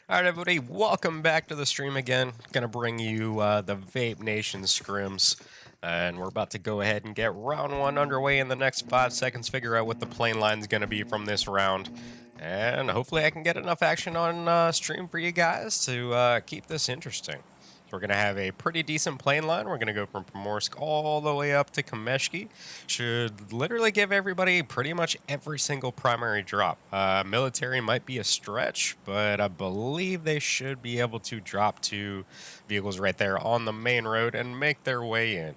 All right, everybody, welcome back to the stream again. Gonna bring you the VapeNation Scrims, and we're about to go ahead and get round one underway in the next 5 seconds. Figure out what the plane line's gonna be from this round, and hopefully I can get enough action on stream for you guys to keep this interesting. So we're going to have a pretty decent plane line. We're going to go from Primorsk all the way up to Kameshki. Should literally give everybody pretty much every single primary drop. Military might be a stretch, but I believe they should be able to drop 2 vehicles right there on the main road and make their way in.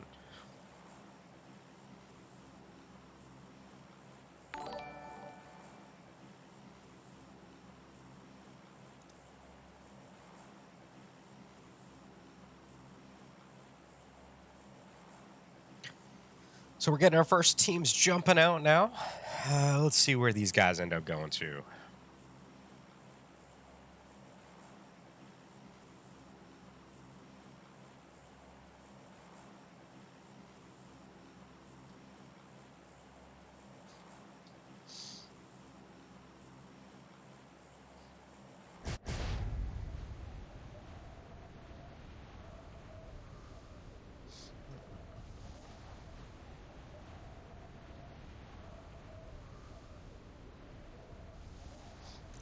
So we're getting our first teams jumping out now. Let's see where these guys end up going to.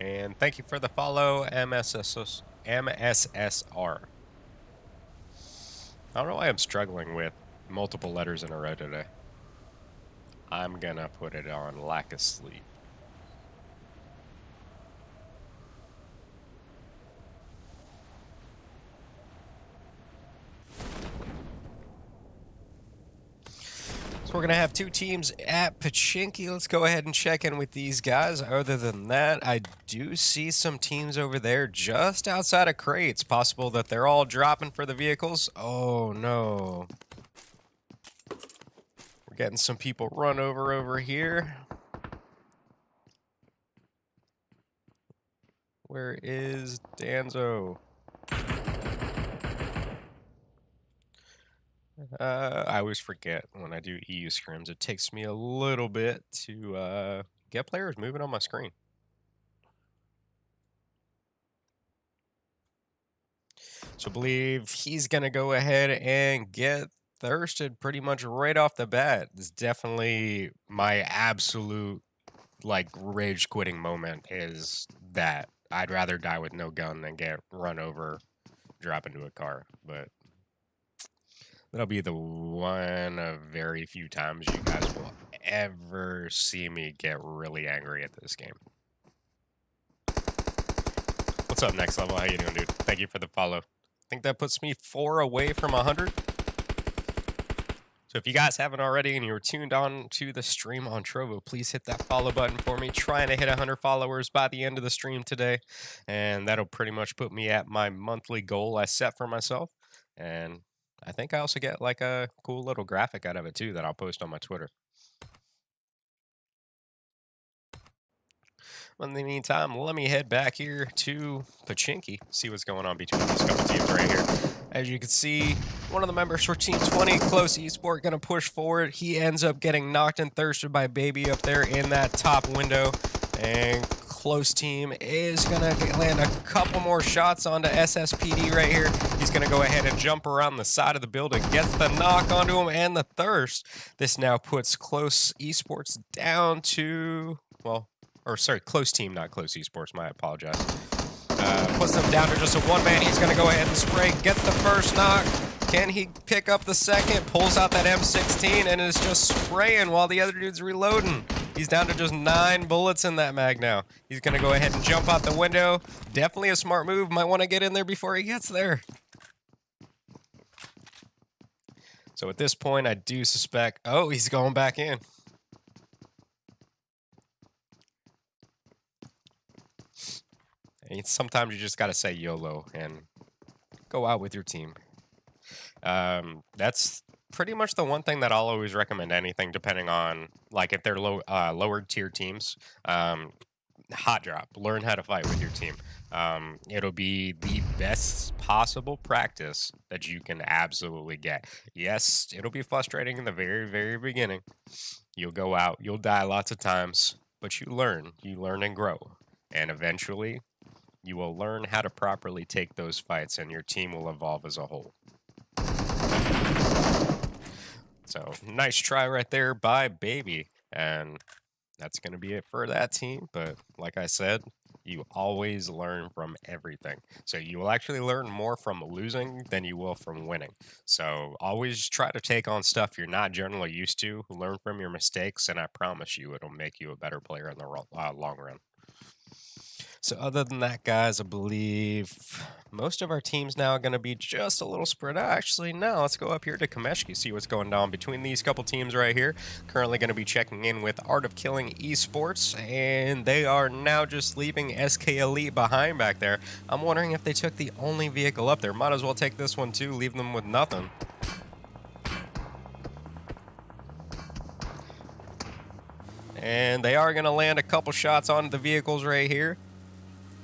And thank you for the follow, MSSR. I don't know why I'm struggling with multiple letters in a row today. I'm gonna put it on lack of sleep. So we're going to have 2 teams at Pachinki. Let's go ahead and check in with these guys. Other than that, I do see some teams over there just outside of Crate. It's possible that they're all dropping for the vehicles. Oh, no. We're getting some people run over here. Where is Danzo? I always forget when I do EU scrims. It takes me a little bit to get players moving on my screen. So I believe he's going to go ahead and get thirsted pretty much right off the bat. It's definitely my absolute rage quitting moment is that I'd rather die with no gun than get run over, drop into a car. But that'll be the one of very few times you guys will ever see me get really angry at this game. What's up, Next Level? How you doing, dude? Thank you for the follow. I think that puts me 4 away from 100. So if you guys haven't already and you're tuned on to the stream on Trovo, please hit that follow button for me. Trying to hit 100 followers by the end of the stream today. And that'll pretty much put me at my monthly goal I set for myself. And I think I also get like a cool little graphic out of it too that I'll post on my Twitter. In the meantime, let me head back here to Pachinki, see what's going on between these couple teams right here. As you can see, one of the members for Team 20, Close Esport, going to push forward. He ends up getting knocked and thirsted by Baby up there in that top window. And Close Team is going to land a couple more shots onto SSPD right here. He's going to go ahead and jump around the side of the building, gets the knock onto him and the thirst. This now puts Close Esports down to, well, or sorry, Close Team, not Close Esports, my apologize. Puts them down to just a 1-man. He's going to go ahead and spray, gets the first knock. Can he pick up the second? Pulls out that M16 and is just spraying while the other dude's reloading. He's down to just 9 bullets in that mag now. He's going to go ahead and jump out the window. Definitely a smart move. Might want to get in there before he gets there. So at this point, I do suspect... Oh, he's going back in. And sometimes you just got to say YOLO and go out with your team. That's pretty much the one thing that I'll always recommend anything, depending on, like, if they're lower tier teams. Hot drop. Learn how to fight with your team. It'll be the best possible practice that you can absolutely get. Yes, it'll be frustrating in the very, very beginning. You'll go out, you'll die lots of times, but you learn and grow. And eventually, you will learn how to properly take those fights, and your team will evolve as a whole. So, nice try right there by Baby. And that's going to be it for that team. But like I said, you always learn from everything. So you will actually learn more from losing than you will from winning. So always try to take on stuff you're not generally used to, learn from your mistakes, and I promise you it'll make you a better player in the long run. So other than that, guys, I believe most of our teams now are going to be just a little spread out. Actually, no, let's go up here to Kameshki, see what's going on between these couple teams right here. Currently going to be checking in with Art of Killing Esports, and they are now just leaving SK Elite behind back there. I'm wondering if they took the only vehicle up there. Might as well take this one too, leave them with nothing. And they are going to land a couple shots on the vehicles right here.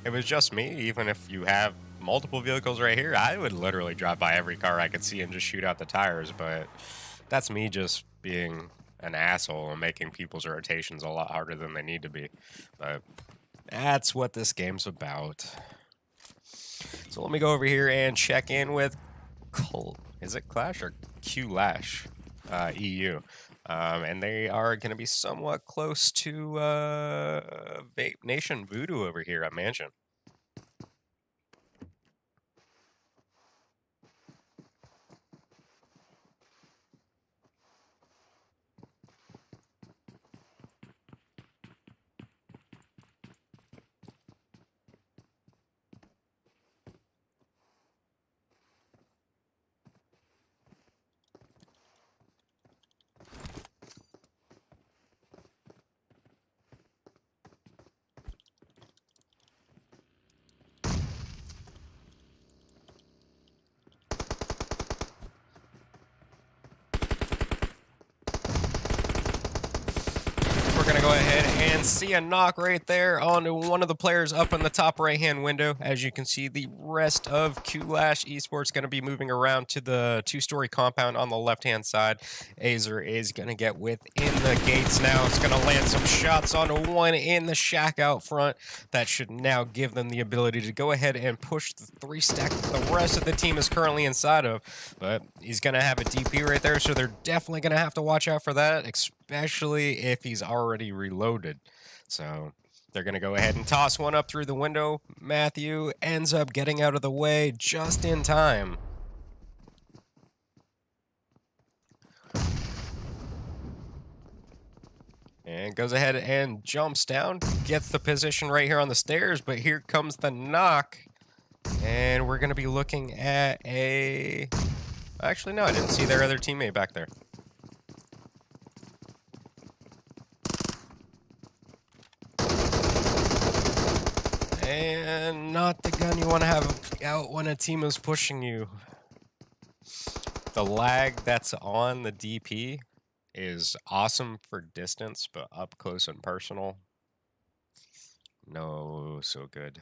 If it was just me, even if you have multiple vehicles right here, I would literally drive by every car I could see and just shoot out the tires. But that's me just being an asshole and making people's rotations a lot harder than they need to be. But that's what this game's about. So let me go over here and check in with is it Clash or Q-Lash EU? And they are going to be somewhat close to VapeNation Voodoo over here at Mansion. Going to go ahead and see a knock right there onto one of the players up in the top right hand window. As you can see, the rest of Q-Lash Esports going to be moving around to the two-story compound on the left hand side. Azer is going to get within the gates now. It's going to land some shots onto one in the shack out front. That should now give them the ability to go ahead and push the 3-stack that the rest of the team is currently inside of. But he's going to have a DP right there, so they're definitely going to have to watch out for that, especially if he's already reloaded. So they're going to go ahead and toss one up through the window. Matthew ends up getting out of the way just in time. And goes ahead and jumps down, gets the position right here on the stairs, but here comes the knock. And we're going to be looking at a... Actually, no, I didn't see their other teammate back there. And not the gun you want to have out when a team is pushing you. The lag that's on the DP is awesome for distance, but up close and personal, no so good.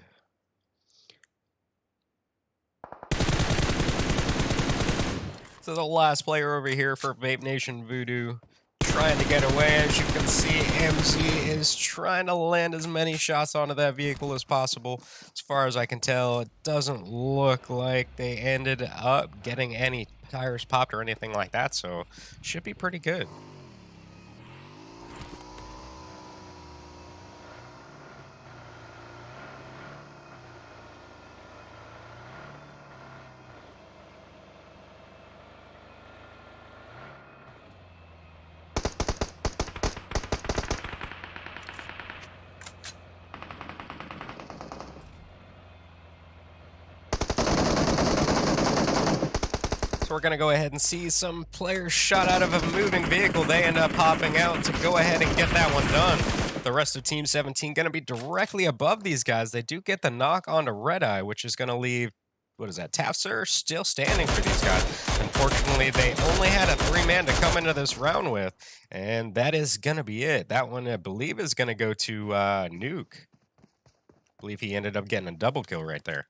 So the last player over here for VapeNation Voodoo trying to get away. As you can see, MZ is trying to land as many shots onto that vehicle as possible. As far as I can tell, it doesn't look like they ended up getting any tires popped or anything like that, so should be pretty good. So we're going to go ahead and see some players shot out of a moving vehicle. They end up popping out to go ahead and get that one done. The rest of Team 17 going to be directly above these guys. They do get the knock onto Red Eye, which is going to leave, what is that, Tafsir still standing for these guys. Unfortunately, they only had a 3-man to come into this round with, and that is going to be it. That one, I believe, is going to go to Nuke. I believe he ended up getting a double kill right there.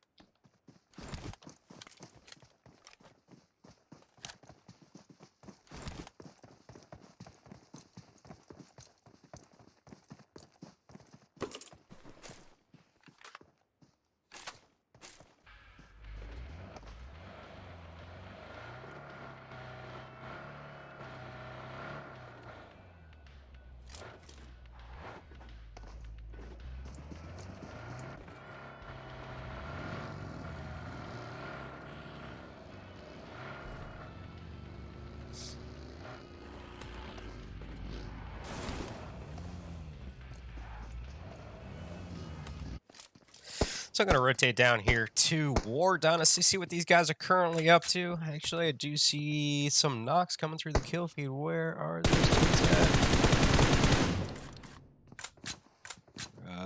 So I'm going to rotate down here to War Dynasty, see what these guys are currently up to. Actually, I do see some knocks coming through the kill feed. Where are these dudes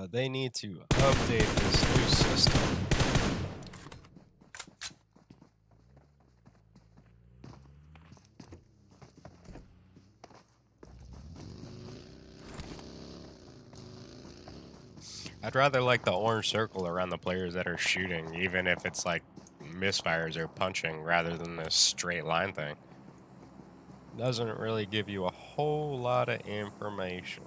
at? They need to update this new system. I'd rather like the orange circle around the players that are shooting, even if it's like misfires or punching, rather than this straight line thing. Doesn't really give you a whole lot of information.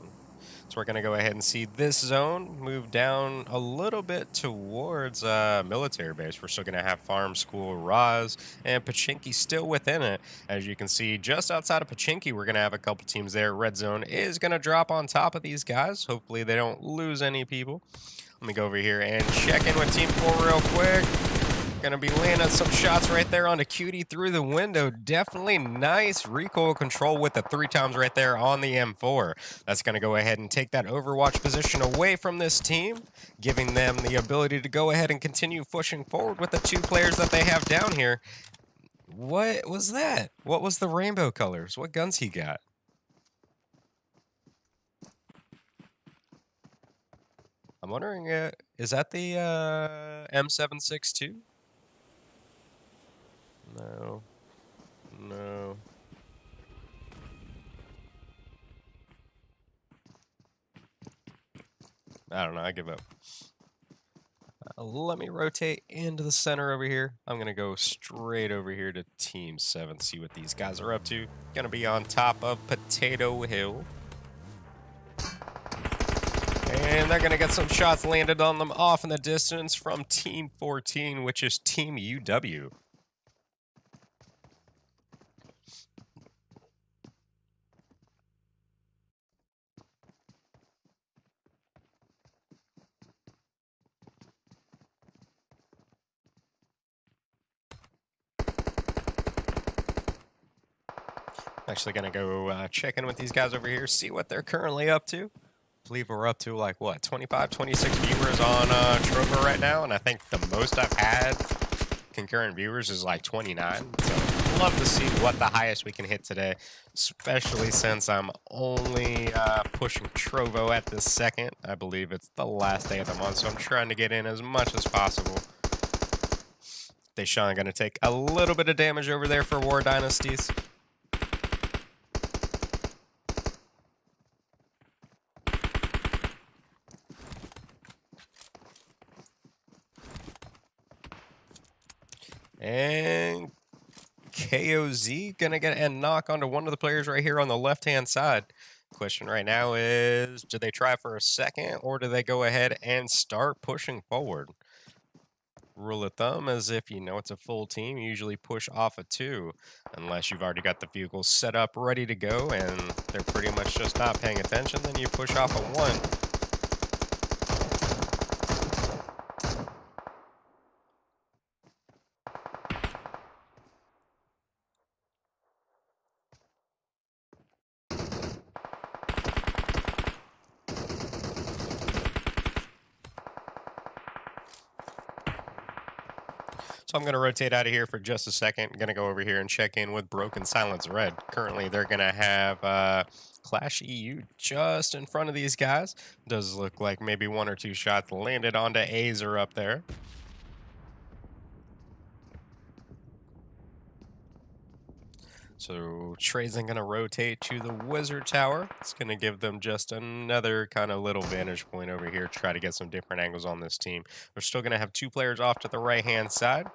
So we're going to go ahead and see this zone move down a little bit towards military base. We're still going to have Farm School, Roz, and Pachinki still within it. As you can see, just outside of Pachinki, we're going to have a couple teams there. Red zone is going to drop on top of these guys. Hopefully they don't lose any people. Let me go over here and check in with Team 4 real quick. Gonna be landing some shots right there onto Cutie through the window. Definitely nice recoil control with the 3 times right there on the M4. That's gonna go ahead and take that overwatch position away from this team, giving them the ability to go ahead and continue pushing forward with the 2 players that they have down here. What was that? What was the rainbow colors? What guns he got? I'm wondering, is that the M762? No. No. I don't know. I give up. Let me rotate into the center over here. I'm going to go straight over here to Team 7, see what these guys are up to. Going to be on top of Potato Hill. And they're going to get some shots landed on them off in the distance from Team 14, which is Team UW. Actually going to go check in with these guys over here, see what they're currently up to. I believe we're up to like, what, 25, 26 viewers on Trovo right now, and I think the most I've had concurrent viewers is like 29. So love to see what the highest we can hit today, especially since I'm only pushing Trovo at this second. I believe it's the last day of the month, so I'm trying to get in as much as possible. Deshaun going to take a little bit of damage over there for War Dynasties. And KOZ gonna get a knock onto one of the players right here on the left-hand side. Question right now is, do they try for a second or do they go ahead and start pushing forward? Rule of thumb is if you know it's a full team, you usually push off a 2, unless you've already got the vehicles set up ready to go and they're pretty much just not paying attention, then you push off a 1. So I'm going to rotate out of here for just a second. I'm going to go over here and check in with Broken Silence Red. Currently, they're going to have Clash EU just in front of these guys. Does look like maybe 1 or 2 shots landed onto Azer up there. So Trazen going to rotate to the Wizard Tower. It's going to give them just another kind of little vantage point over here. Try to get some different angles on this team. We're still going to have 2 players off to the right-hand side.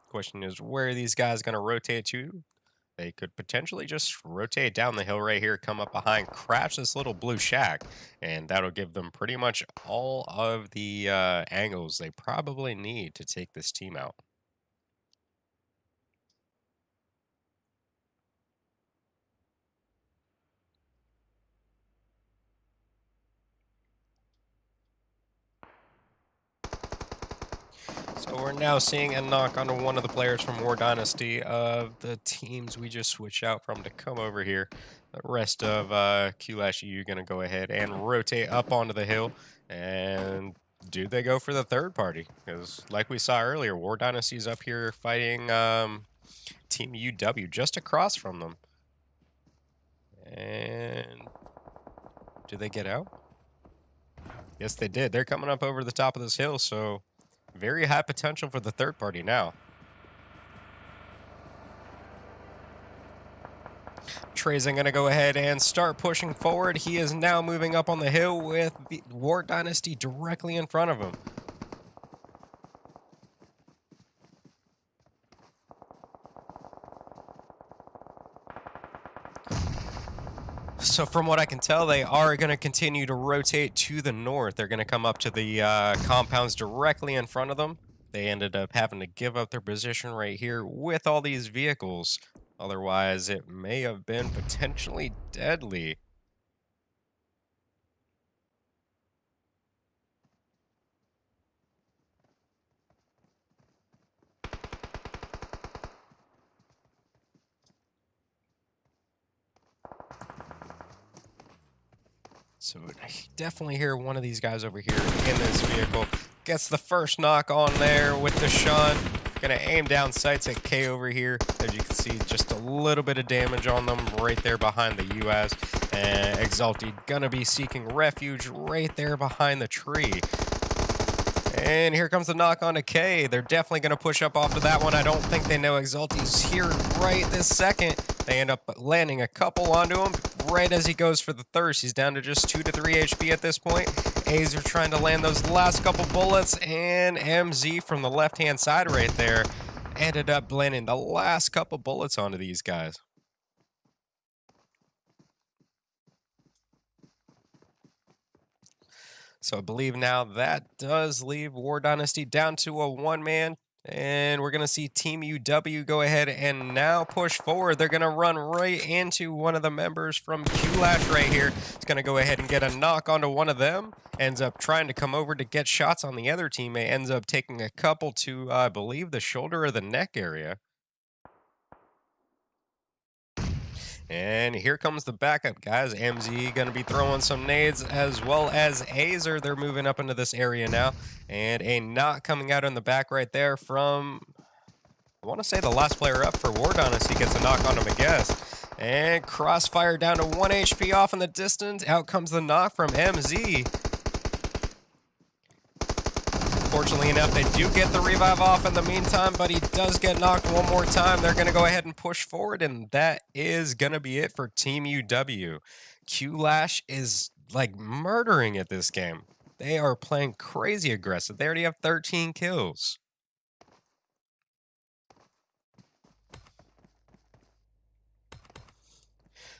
Question is, where are these guys going to rotate to? They could potentially just rotate down the hill right here, come up behind, crash this little blue shack, and that'll give them pretty much all of the angles they probably need to take this team out. So we're now seeing a knock onto one of the players from War Dynasty of the teams we just switched out from to come over here. The rest of QLashU going to go ahead and rotate up onto the hill. And do they go for the third party? Because like we saw earlier, War Dynasty's up here fighting Team UW just across from them. And do they get out? Yes, they did. They're coming up over the top of this hill, so very high potential for the third party now. Trazen going to go ahead and start pushing forward. He is now moving up on the hill with the War Dynasty directly in front of him. So from what I can tell, they are going to continue to rotate to the north. They're going to come up to the compounds directly in front of them. They ended up having to give up their position right here with all these vehicles. Otherwise, it may have been potentially deadly. So I definitely hear one of these guys over here in this vehicle. Gets the first knock on there with the Shun. Gonna aim down sights at K over here. As you can see, just a little bit of damage on them right there behind the US. And Exalti gonna be seeking refuge right there behind the tree. And here comes the knock on to K. They're definitely going to push up off of that one. I don't think they know Exalti's here right this second. They end up landing a couple onto him right as he goes for the thirst. He's down to just 2 to 3 HP at this point. A's are trying to land those last couple bullets, and MZ from the left-hand side right there ended up landing the last couple bullets onto these guys. So I believe now that does leave War Dynasty down to a one-man. And we're going to see Team UW go ahead and now push forward. They're going to run right into one of the members from QLash right here. It's going to go ahead and get a knock onto one of them. Ends up trying to come over to get shots on the other teammate. Ends up taking a couple to, I believe, the shoulder or the neck area. And here comes the backup, guys. MZ going to be throwing some nades as well as Azer. They're moving up into this area now. And a knock coming out in the back right there from, I want to say the last player up for War Dynasty gets a knock on him, I guess. And Crossfire down to 1 HP off in the distance. Out comes the knock from MZ. Fortunately enough, they do get the revive off in the meantime, but he does get knocked one more time. They're going to go ahead and push forward, and that is going to be it for Team UW. QLash is like murdering at this game. They are playing crazy aggressive. They already have 13 kills.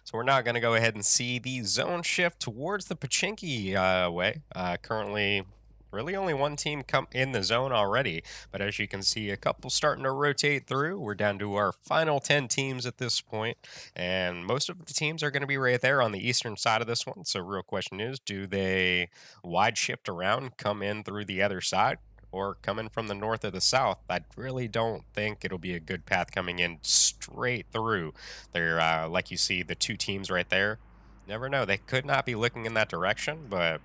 So we're now going to go ahead and see the zone shift towards the Pachinki way. Currently, really only one team come in the zone already, but as you can see, a couple starting to rotate through. We're down to our final 10 teams at this point, and most of the teams are going to be right there on the eastern side of this one. So real question is, do they wide shift around, come in through the other side, or come in from the north or the south? I really don't think it'll be a good path coming in straight through. They're, like you see, the two teams right there. Never know. They could not be looking in that direction, but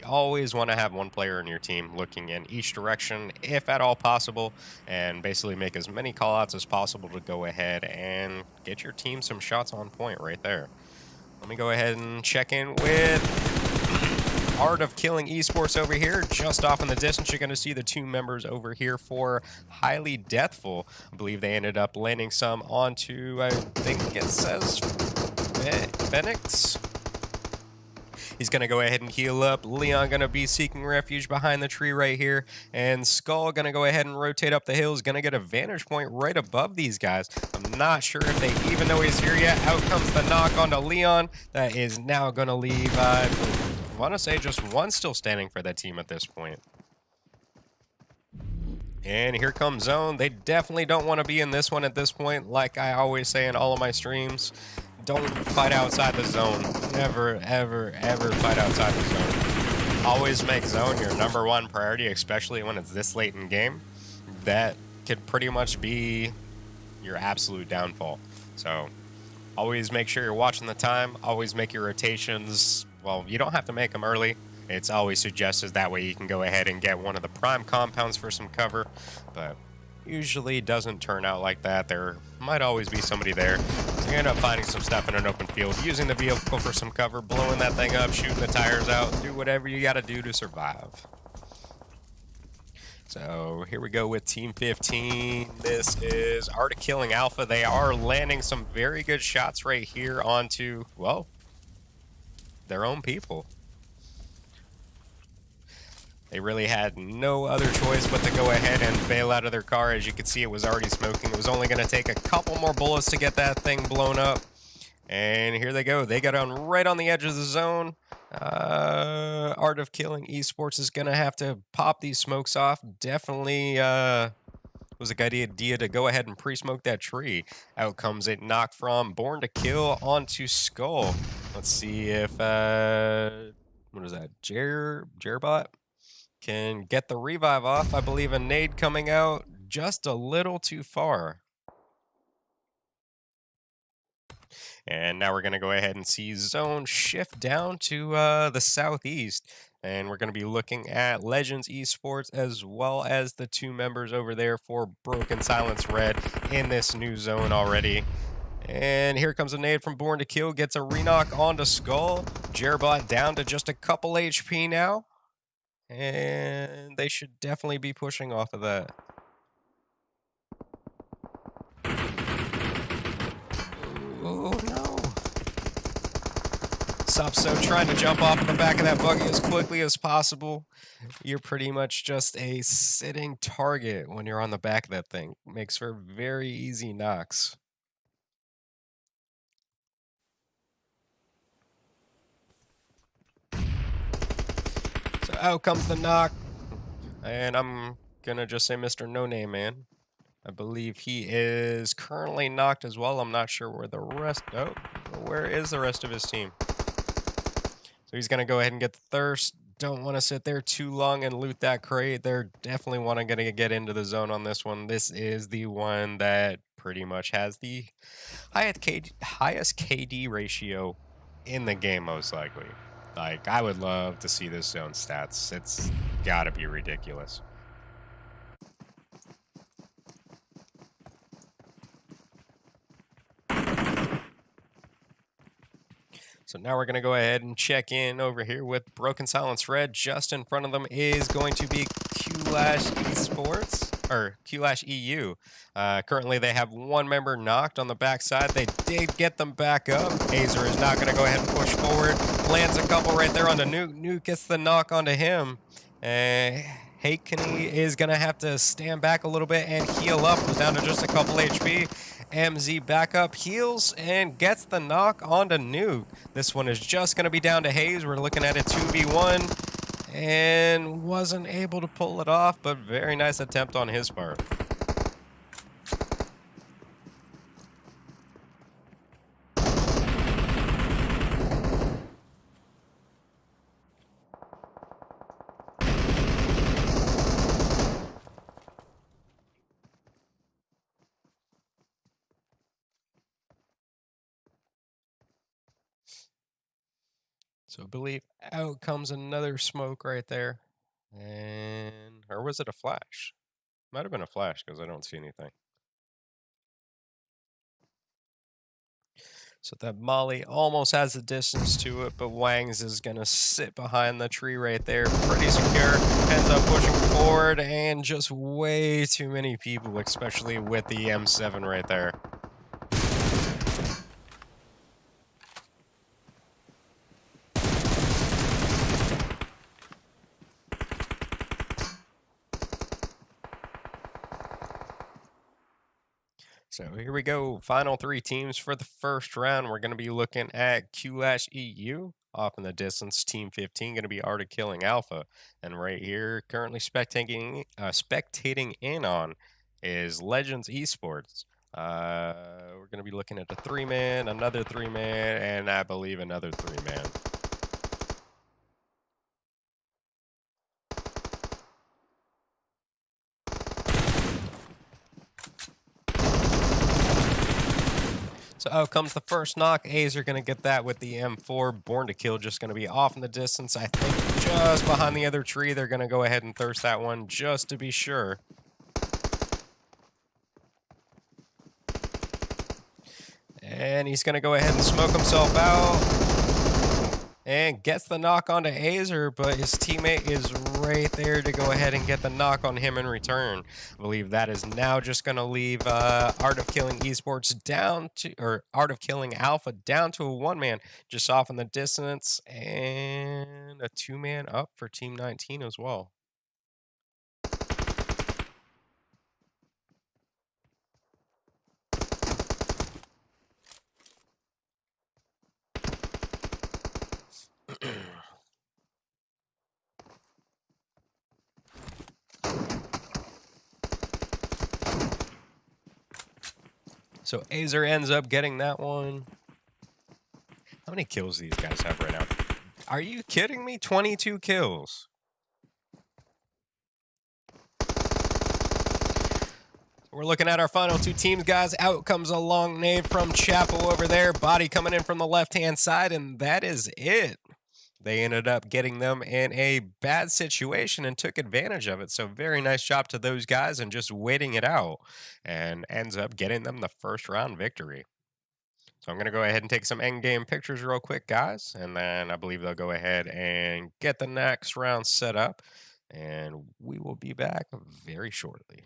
always want to have one player in your team looking in each direction if at all possible, and basically make as many callouts as possible to go ahead and get your team some shots on point right there. Let me go ahead and check in with Art of Killing Esports over here. Just off in the distance, you're going to see the two members over here for Highly Deathful. I believe they ended up landing some onto, I think it says Phoenix. He's going to go ahead and heal up. Leon going to be seeking refuge behind the tree right here. And Skull going to go ahead and rotate up the hills. Going to get a vantage point right above these guys. I'm not sure if they even know he's here yet. Out comes the knock onto Leon. That is now going to leave, I want to say, just one still standing for that team at this point. And here comes Zone. They definitely don't want to be in this one at this point. Like I always say in all of my streams, don't fight outside the zone. Never, ever, ever fight outside the zone. Always make zone your #1 priority, especially when it's this late in game. That could pretty much be your absolute downfall. So always make sure you're watching the time. Always make your rotations. Well, you don't have to make them early. It's always suggested that way you can go ahead and get one of the prime compounds for some cover, but usually doesn't turn out like that. There might always be somebody there. So you end up finding some stuff in an open field, using the vehicle for some cover, blowing that thing up, shooting the tires out, do whatever you gotta do to survive. So here we go with Team 15. This is Art of Killing Alpha. They are landing some very good shots right here onto, well, their own people. They really had no other choice but to go ahead and bail out of their car. As you can see, it was already smoking. It was only going to take a couple more bullets to get that thing blown up. And here they go. They got on right on the edge of the zone. Art of Killing Esports is going to have to pop these smokes off. Definitely was a good idea to go ahead and pre-smoke that tree. Out comes a knock from Born to Kill onto Skull. Let's see if, what is that, Jerbot can get the revive off. I believe a nade coming out just a little too far. And now we're going to go ahead and see zone shift down to the southeast. And we're going to be looking at Legends Esports as well as the two members over there for Broken Silence Red in this new zone already. And here comes a nade from Born to Kill. Gets a re-knock onto Skull. Jerbot down to just a couple HP now. And they should definitely be pushing off of that. Oh no. Supso trying to jump off of the back of that buggy as quickly as possible. You're pretty much just a sitting target when you're on the back of that thing. Makes for very easy knocks. So out comes the knock. And I'm gonna just say Mr. No Name Man. I believe he is currently knocked as well. I'm not sure where the rest... Oh, where is the rest of his team? So he's gonna go ahead and get the thirst. Don't want to sit there too long and loot that crate. They're definitely gonna get into the zone on this one. This is the one that pretty much has the highest KD ratio in the game, most likely. Like, I would love to see this zone stats. It's gotta be ridiculous. So now we're going to go ahead and check in over here with Broken Silence Red. Just in front of them is going to be Q-Lash Esports, or Q-Lash EU. Currently they have one member knocked on the backside. They did get them back up. Azer is not going to go ahead and push forward. Lands a couple right there onto Nuke. Nuke gets the knock onto him. Hakeny is going to have to stand back a little bit and heal up. We're down to just a couple HP. MZ back up, heals, and gets the knock onto Nuke. This one is just going to be down to Hayes. We're looking at a 2v1. And wasn't able to pull it off, but very nice attempt on his part. So I believe out comes another smoke right there. And, or was it a flash? Might have been a flash because I don't see anything. So that Molly almost has the distance to it, but Wangs is going to sit behind the tree right there. Pretty secure, ends up pushing forward, and just way too many people, especially with the M7 right there. So here we go. Final three teams for the first round. We're going to be looking at Q-Lash EU. Off in the distance, Team 15 going to be Art of Killing Alpha. And right here, currently spectating in on is Legends Esports. We're going to be looking at a 3-man, another 3-man, and I believe another 3-man. So out comes the first knock. A's are going to get that with the M4. Born to Kill just going to be off in the distance. I think just behind the other tree. They're going to go ahead and thirst that one just to be sure. And he's going to go ahead and smoke himself out. And gets the knock onto Azer, but his teammate is right there to go ahead and get the knock on him in return. I believe that is now just going to leave Art of Killing Esports down to, or Art of Killing Alpha down to a one-man just off in the distance, and a two-man up for Team 19 as well. So Azer ends up getting that one. How many kills do these guys have right now? Are you kidding me? 22 kills. We're looking at our final two teams, guys. Out comes a long nade from Chapel over there. Body coming in from the left-hand side, and that is it. They ended up getting them in a bad situation and took advantage of it. So very nice job to those guys and just waiting it out, and ends up getting them the first round victory. So I'm going to go ahead and take some end game pictures real quick, guys, and then I believe they'll go ahead and get the next round set up, and we will be back very shortly.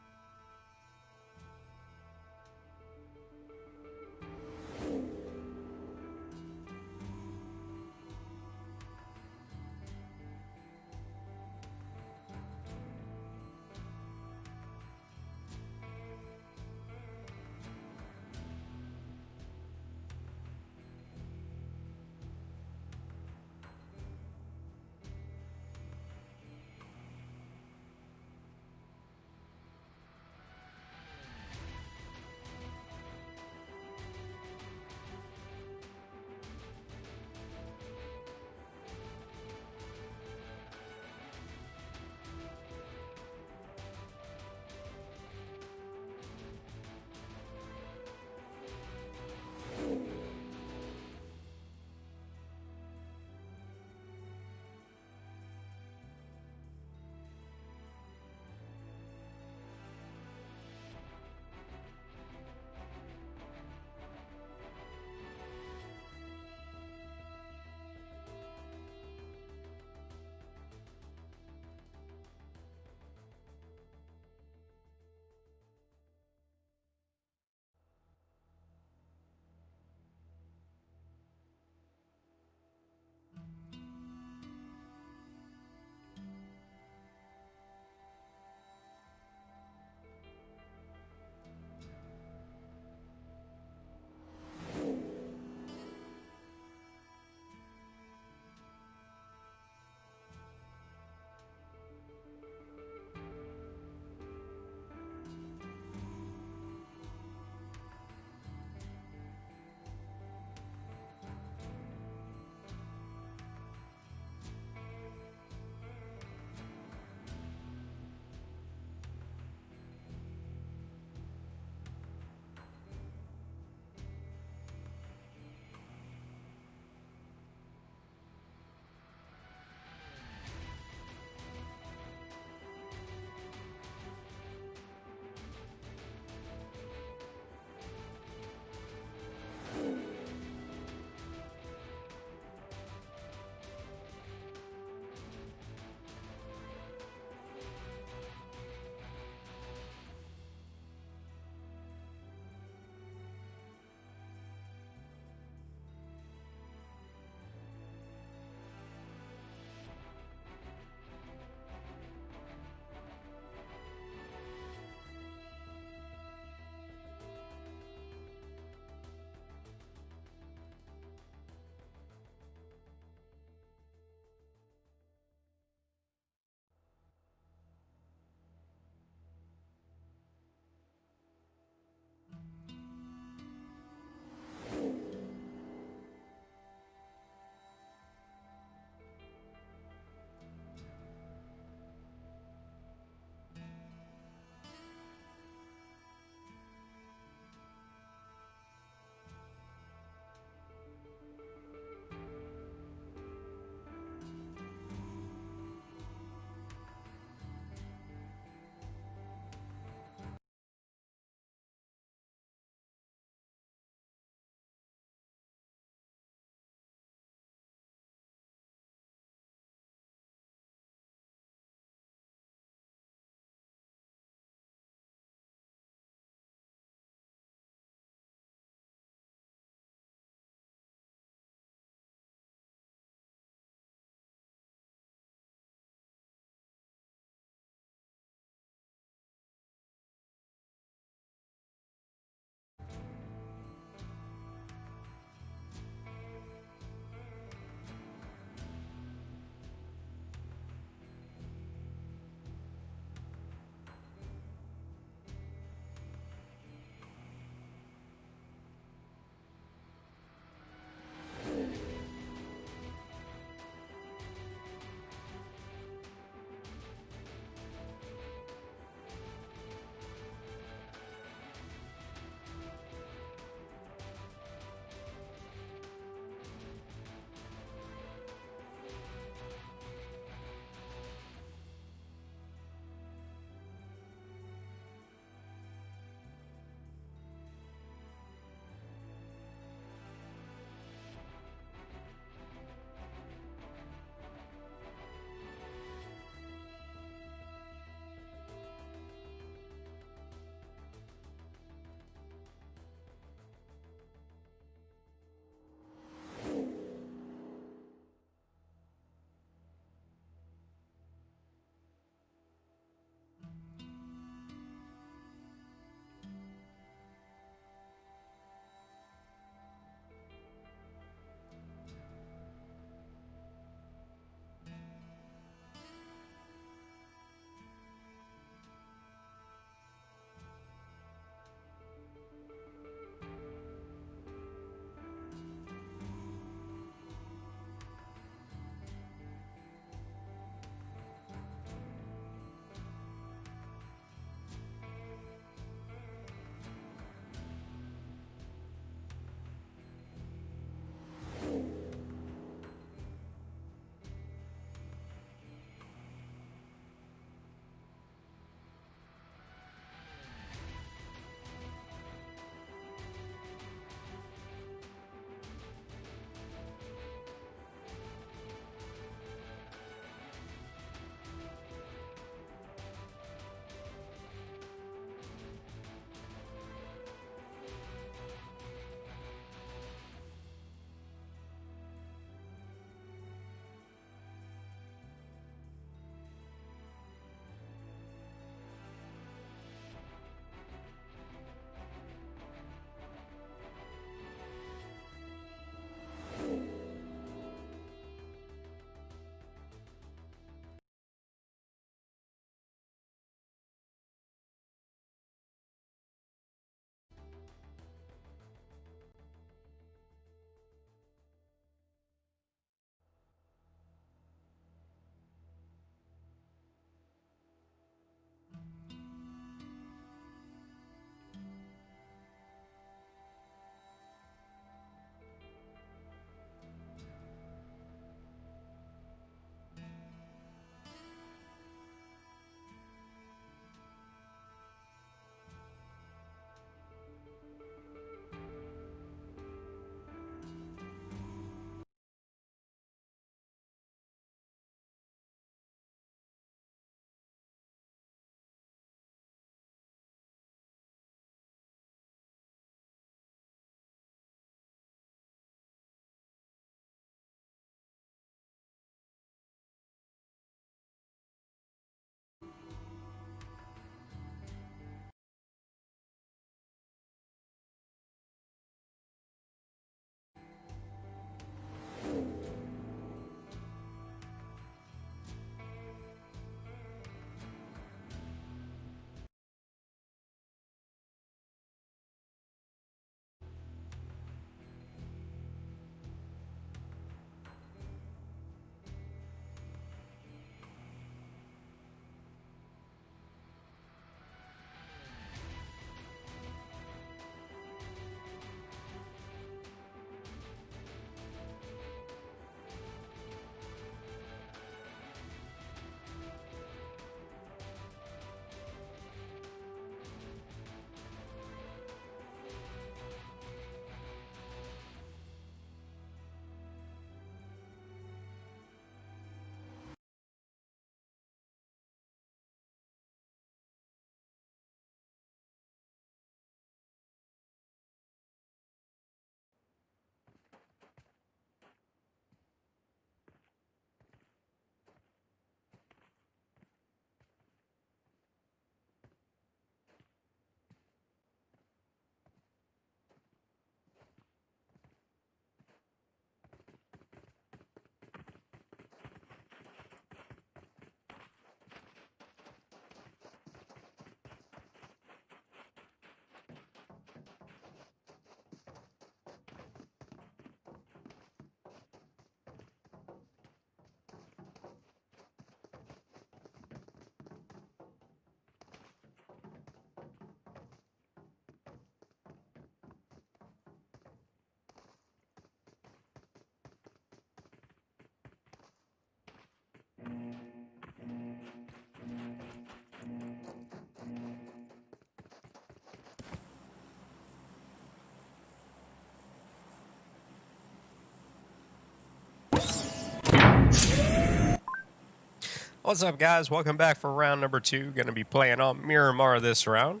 What's up, guys? Welcome back for round number 2. Going to be playing on Miramar this round.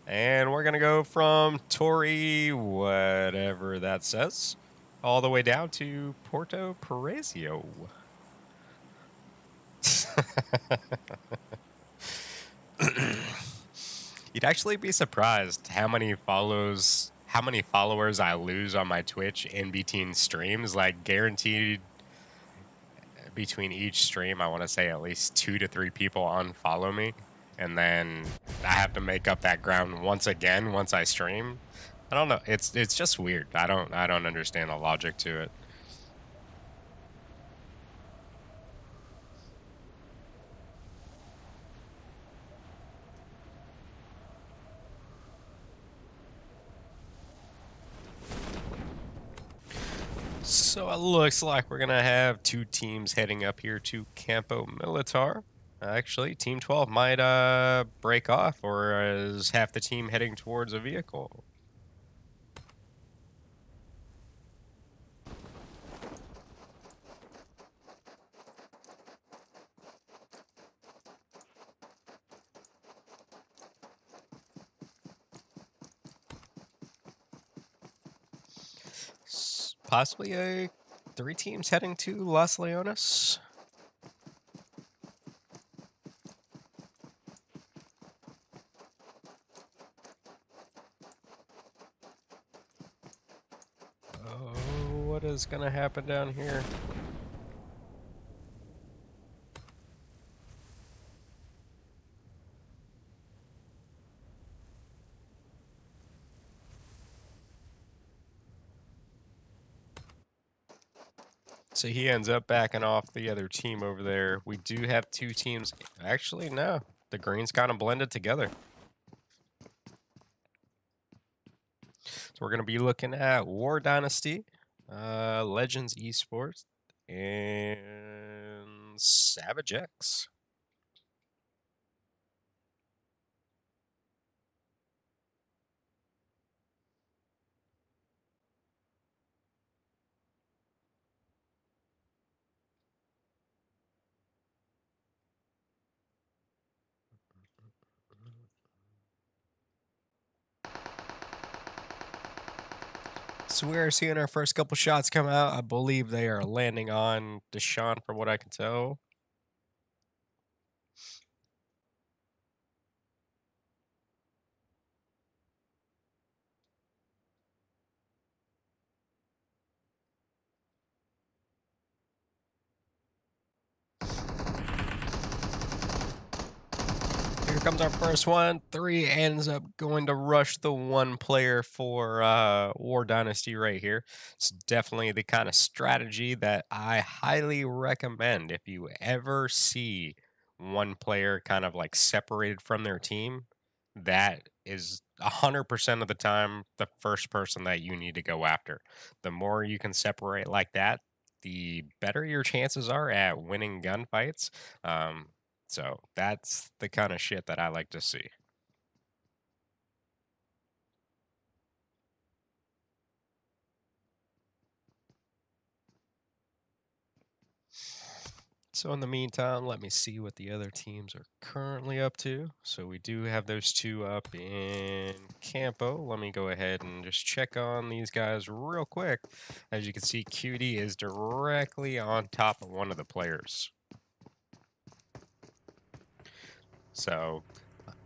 And we're going to go from Torre, whatever that says, all the way down to Porto Paresio. You'd actually be surprised how many followers I lose on my Twitch in between streams. Like, guaranteed between each stream, I want to say at least 2 to 3 people unfollow me, and then I have to make up that ground once again once I stream. I don't know. It's just weird. I don't understand the logic to it. So it looks like we're gonna have 2 teams heading up here to Campo Militar. Actually, Team 12 might break off, or is half the team heading towards a vehicle? Possibly 3 teams heading to Las Leonas. Oh, what is gonna happen down here? So he ends up backing off the other team over there. We do have 2 teams. Actually, no. The greens kind of blended together. So we're going to be looking at War Dynasty, Legends Esports, and Savage X. So we are seeing our first couple shots come out. I believe they are landing on Deshaun, from what I can tell. Here comes our first one. 3 ends up going to rush the 1 player for War Dynasty right here. It's definitely the kind of strategy that I highly recommend if you ever see 1 player kind of like separated from their team. That is 100% of the time the first person that you need to go after. The more you can separate like that, the better your chances are at winning gunfights. So that's the kind of shit that I like to see. So in the meantime, let me see what the other teams are currently up to. So we do have those 2 up in Campo. Let me go ahead and just check on these guys real quick. As you can see, Cutie is directly on top of one of the players. So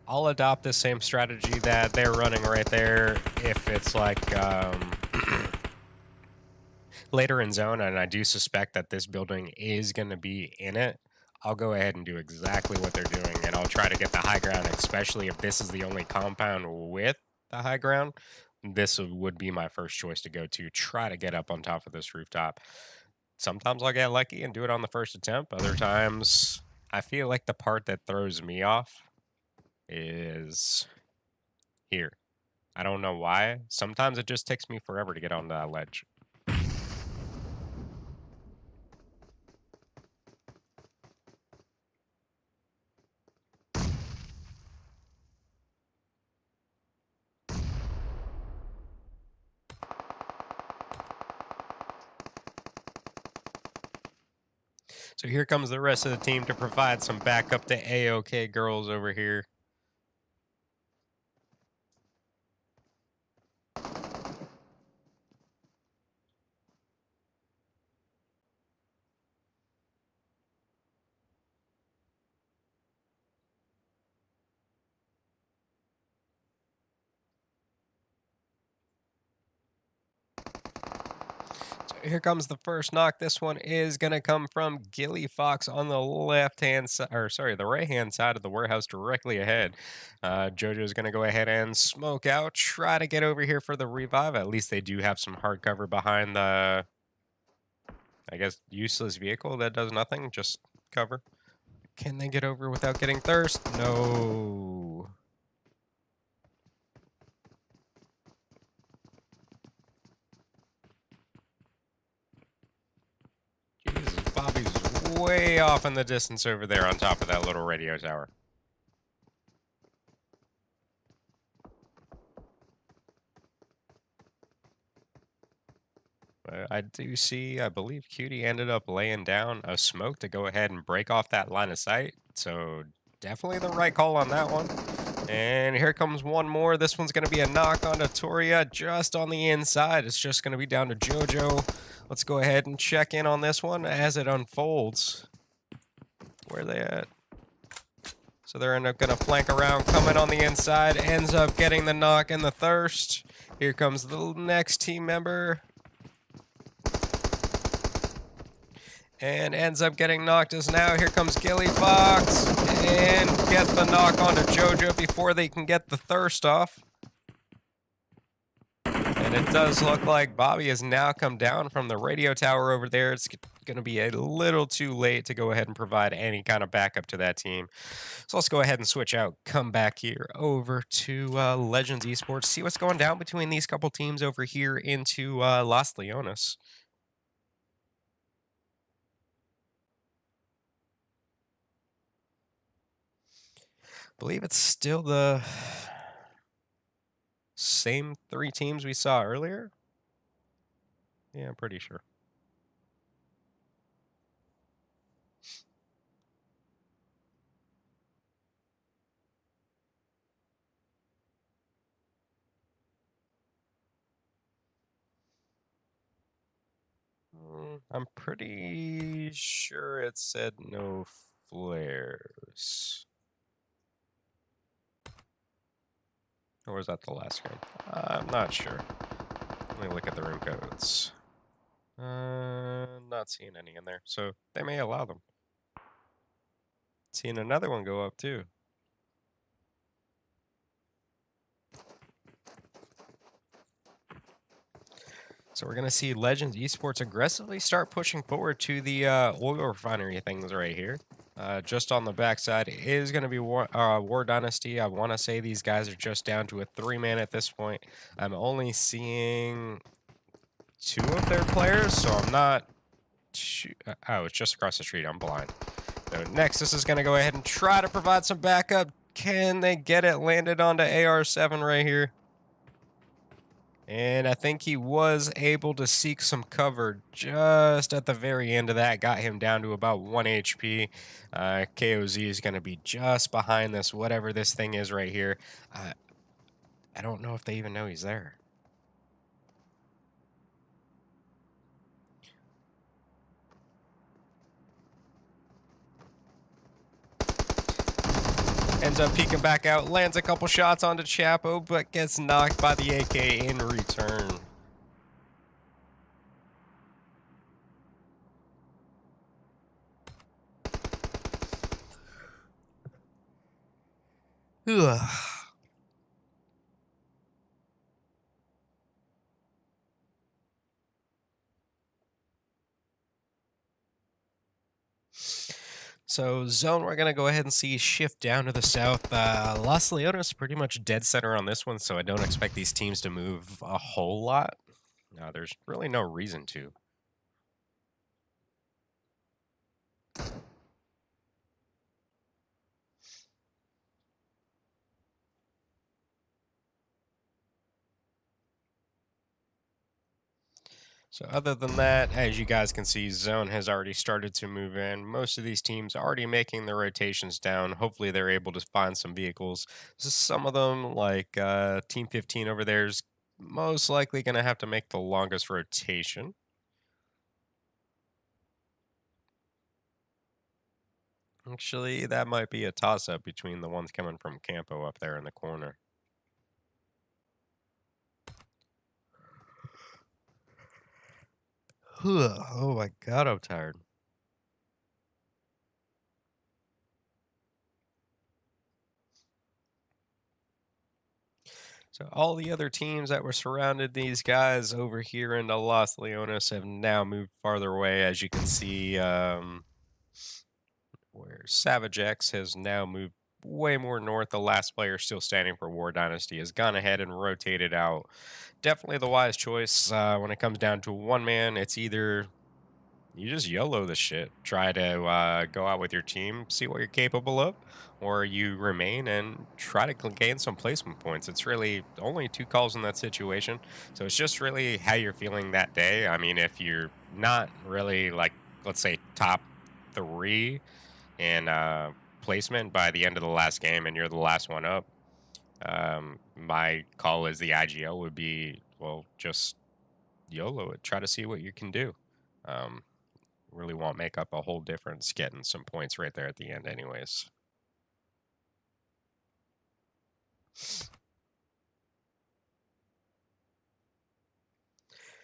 I'll adopt the same strategy that they're running right there if it's like later in zone, and I do suspect that this building is going to be in it. I'll go ahead and do exactly what they're doing, and I'll try to get the high ground, especially if this is the only compound with the high ground. This would be my first choice to go to, try to get up on top of this rooftop. Sometimes I'll get lucky and do it on the first attempt. Other times, I feel like the part that throws me off is here. I don't know why. Sometimes it just takes me forever to get on that ledge. So here comes the rest of the team to provide some backup to AOK girls over here. Here comes the first knock. This one is going to come from Gilly Fox on the left-hand side, or sorry, the right-hand side of the warehouse directly ahead. JoJo's going to go ahead and smoke out, try to get over here for the revive. At least they do have some hard cover behind the, I guess, useless vehicle that does nothing, just cover. Can they get over without getting thirst? No. Jesus, Bobby's way off in the distance over there on top of that little radio tower. I do see, I believe Cutie ended up laying down a smoke to go ahead and break off that line of sight. So definitely the right call on that one. And here comes one more. This one's going to be a knock on Toria just on the inside. It's just going to be down to JoJo. Let's go ahead and check in on this one as it unfolds. Where are they at? So they're going to flank around, coming on the inside, ends up getting the knock and the thirst. Here comes the next team member. And ends up getting knocked as now. Here comes Gilly Fox and gets the knock onto JoJo before they can get the thirst off. And it does look like Bobby has now come down from the radio tower over there. It's going to be a little too late to go ahead and provide any kind of backup to that team. So let's go ahead and switch out, come back here over to Legends Esports, see what's going down between these couple teams over here into Las Leonas. I believe it's still the same 3 teams we saw earlier. Yeah, I'm pretty sure. I'm pretty sure it said no flares. Or was that the last screen? I'm not sure. Let me look at the room codes. Not seeing any in there, so they may allow them. Seeing another one go up too. So we're going to see Legends Esports aggressively start pushing forward to the oil refinery things right here. Just on the backside is going to be War Dynasty. I want to say these guys are just down to a 3-man at this point. I'm only seeing 2 of their players, so I'm not... Oh, it's just across the street. I'm blind. So Nexus is going to go ahead and try to provide some backup. Can they get it landed onto AR7 right here? And I think he was able to seek some cover just at the very end of that. Got him down to about 1 HP. KOZ is going to be just behind this, whatever this thing is right here. I don't know if they even know he's there. Ends up peeking back out, lands a couple shots onto Chapo, but gets knocked by the AK in return. Ugh. So zone, we're going to go ahead and see shift down to the south. Las Leonas pretty much dead center on this one, so I don't expect these teams to move a whole lot. No, there's really no reason to. So other than that, as you guys can see, zone has already started to move in. Most of these teams already making their rotations down. Hopefully they're able to find some vehicles. Some of them, like Team 15 over there, is most likely going to have to make the longest rotation. Actually, that might be a toss-up between the ones coming from Campo up there in the corner. Oh my god, I'm tired. So all the other teams that were surrounded these guys over here in Los Leones have now moved farther away. As you can see, where Savage X has now moved way more north. The last player still standing for War Dynasty has gone ahead and rotated out. Definitely the wise choice when it comes down to one man. It's either you just YOLO the shit, try to go out with your team, see what you're capable of, or you remain and try to gain some placement points. It's really only two calls in that situation. So it's just really how you're feeling that day. I mean, if you're not really like, let's say, top three in placement by the end of the last game and you're the last one up, my call as the IGL would be, well, just YOLO it. Try to see what you can do. Um, really won't make up a whole difference getting some points right there at the end anyways.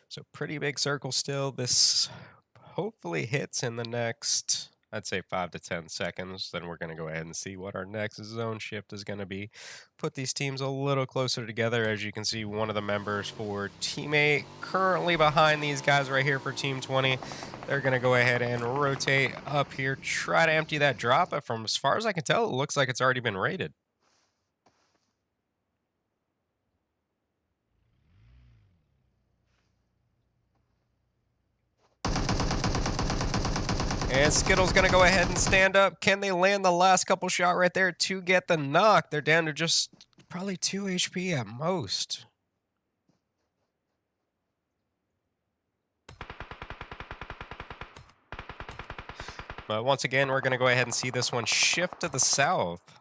So pretty big circle still. This hopefully hits in the next, I'd say 5 to 10 seconds. Then we're going to go ahead and see what our next zone shift is going to be. Put these teams a little closer together. As you can see, one of the members for Teammate currently behind these guys right here for Team 20. They're going to go ahead and rotate up here, try to empty that drop. But from as far as I can tell, it looks like it's already been raided. And Skittle's going to go ahead and stand up. Can they land the last couple shot right there to get the knock? They're down to just probably 2 HP at most. But once again, we're going to go ahead and see this one shift to the south.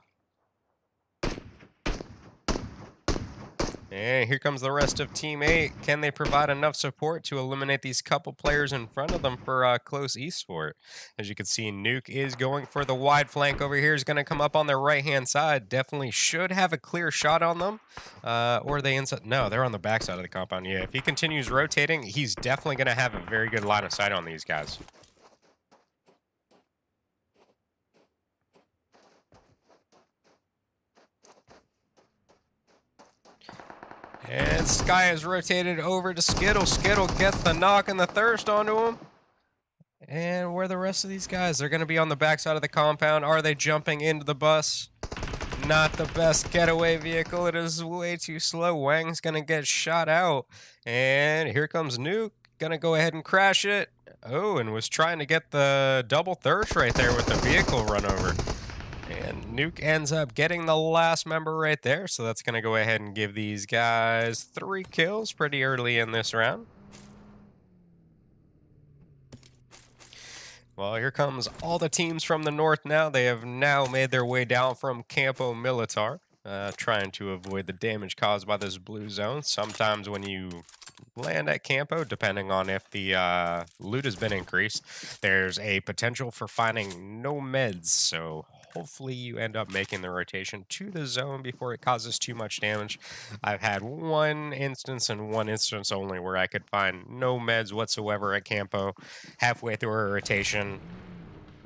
And here comes the rest of Team 8. Can they provide enough support to eliminate these couple players in front of them for close esport? As you can see, Nuke is going for the wide flank over here. Is going to come up on their right-hand side. Definitely should have a clear shot on them. Or they inside. No, they're on the back side of the compound. Yeah, if he continues rotating, he's definitely going to have a very good line of sight on these guys. And Sky is rotated over to Skittle. Skittle gets the knock and the thirst onto him. And where are the rest of these guys? They're going to be on the backside of the compound. Are they jumping into the bus? Not the best getaway vehicle. It is way too slow. Wang's going to get shot out. And here comes Nuke. Going to go ahead and crash it. Oh, and was trying to get the double thirst right there with the vehicle run over. And Nuke ends up getting the last member right there. So that's going to go ahead and give these guys 3 kills pretty early in this round. Well, here comes all the teams from the north now. They have now made their way down from Campo Militar, trying to avoid the damage caused by this blue zone. Sometimes when you land at Campo, depending on if the loot has been increased, there's a potential for finding no meds. So hopefully you end up making the rotation to the zone before it causes too much damage. I've had one instance and one instance only where I could find no meds whatsoever at Campo. Halfway through a rotation,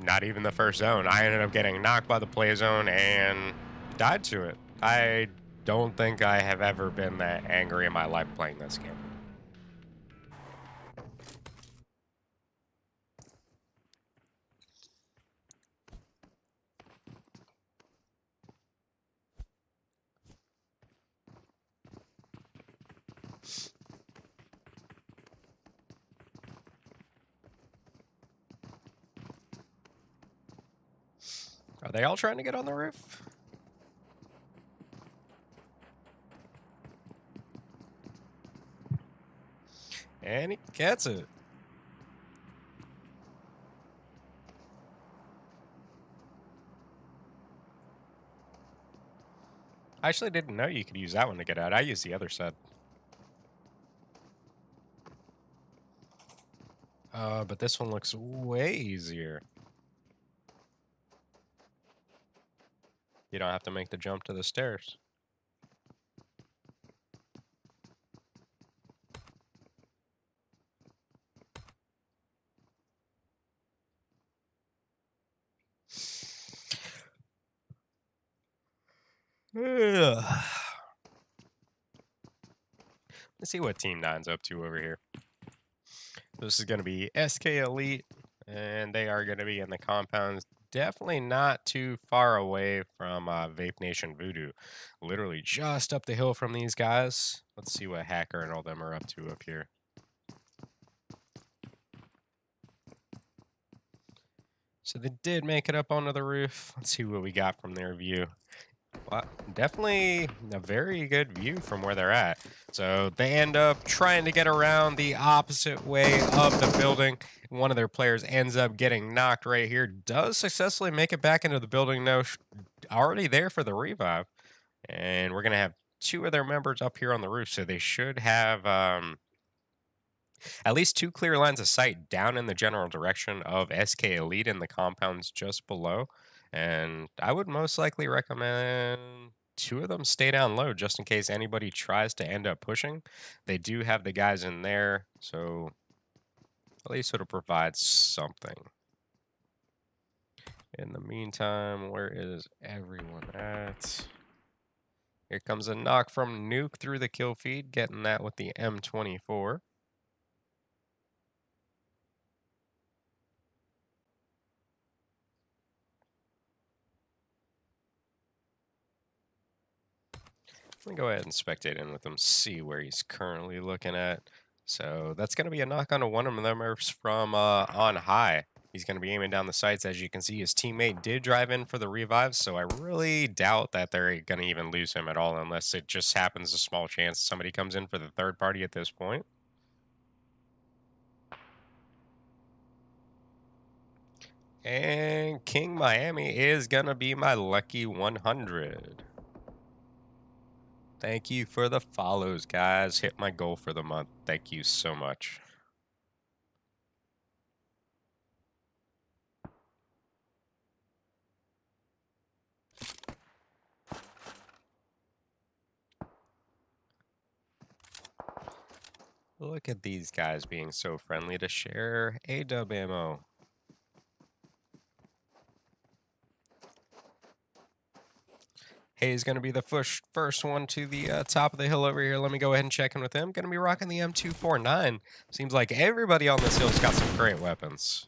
not even the first zone, I ended up getting knocked by the play zone and died to it. I don't think I have ever been that angry in my life playing this game. Are they all trying to get on the roof? And he gets it. I actually didn't know you could use that one to get out. I used the other side. But this one looks way easier. You don't have to make the jump to the stairs. Let's see what Team 9's up to over here. This is going to be SK Elite, and they are going to be in the compounds. Definitely not too far away from VapeNation Voodoo. Literally just up the hill from these guys. Let's see what Hacker and all them are up to up here. So they did make it up onto the roof. Let's see what we got from their view. Well, definitely a very good view from where they're at. So they end up trying to get around the opposite way of the building. One of their players ends up getting knocked right here. Does successfully make it back into the building, though. Already there for the revive. And we're going to have two of their members up here on the roof. So they should have at least two clear lines of sight down in the general direction of SK Elite in the compounds just below. And I would most likely recommend two of them stay down low just in case anybody tries to end up pushing. They do have the guys in there, so at least it'll provide something. In the meantime, where is everyone at? Here comes a knock from Nuke through the kill feed, getting that with the M24. Let me go ahead and spectate in with him, see where he's currently looking at. So that's going to be a knock onto one of them from on high. He's going to be aiming down the sights. As you can see, his teammate did drive in for the revive, so I really doubt that they're going to even lose him at all unless it just happens a small chance somebody comes in for the third party at this point. And King Miami is going to be my lucky 100. Thank you for the follows, guys. Hit my goal for the month. Thank you so much. Look at these guys being so friendly to share A-dub ammo. Hayes going to be the first one to the top of the hill over here. Let me go ahead and check in with him. Going to be rocking the M249. Seems like everybody on this hill's got some great weapons.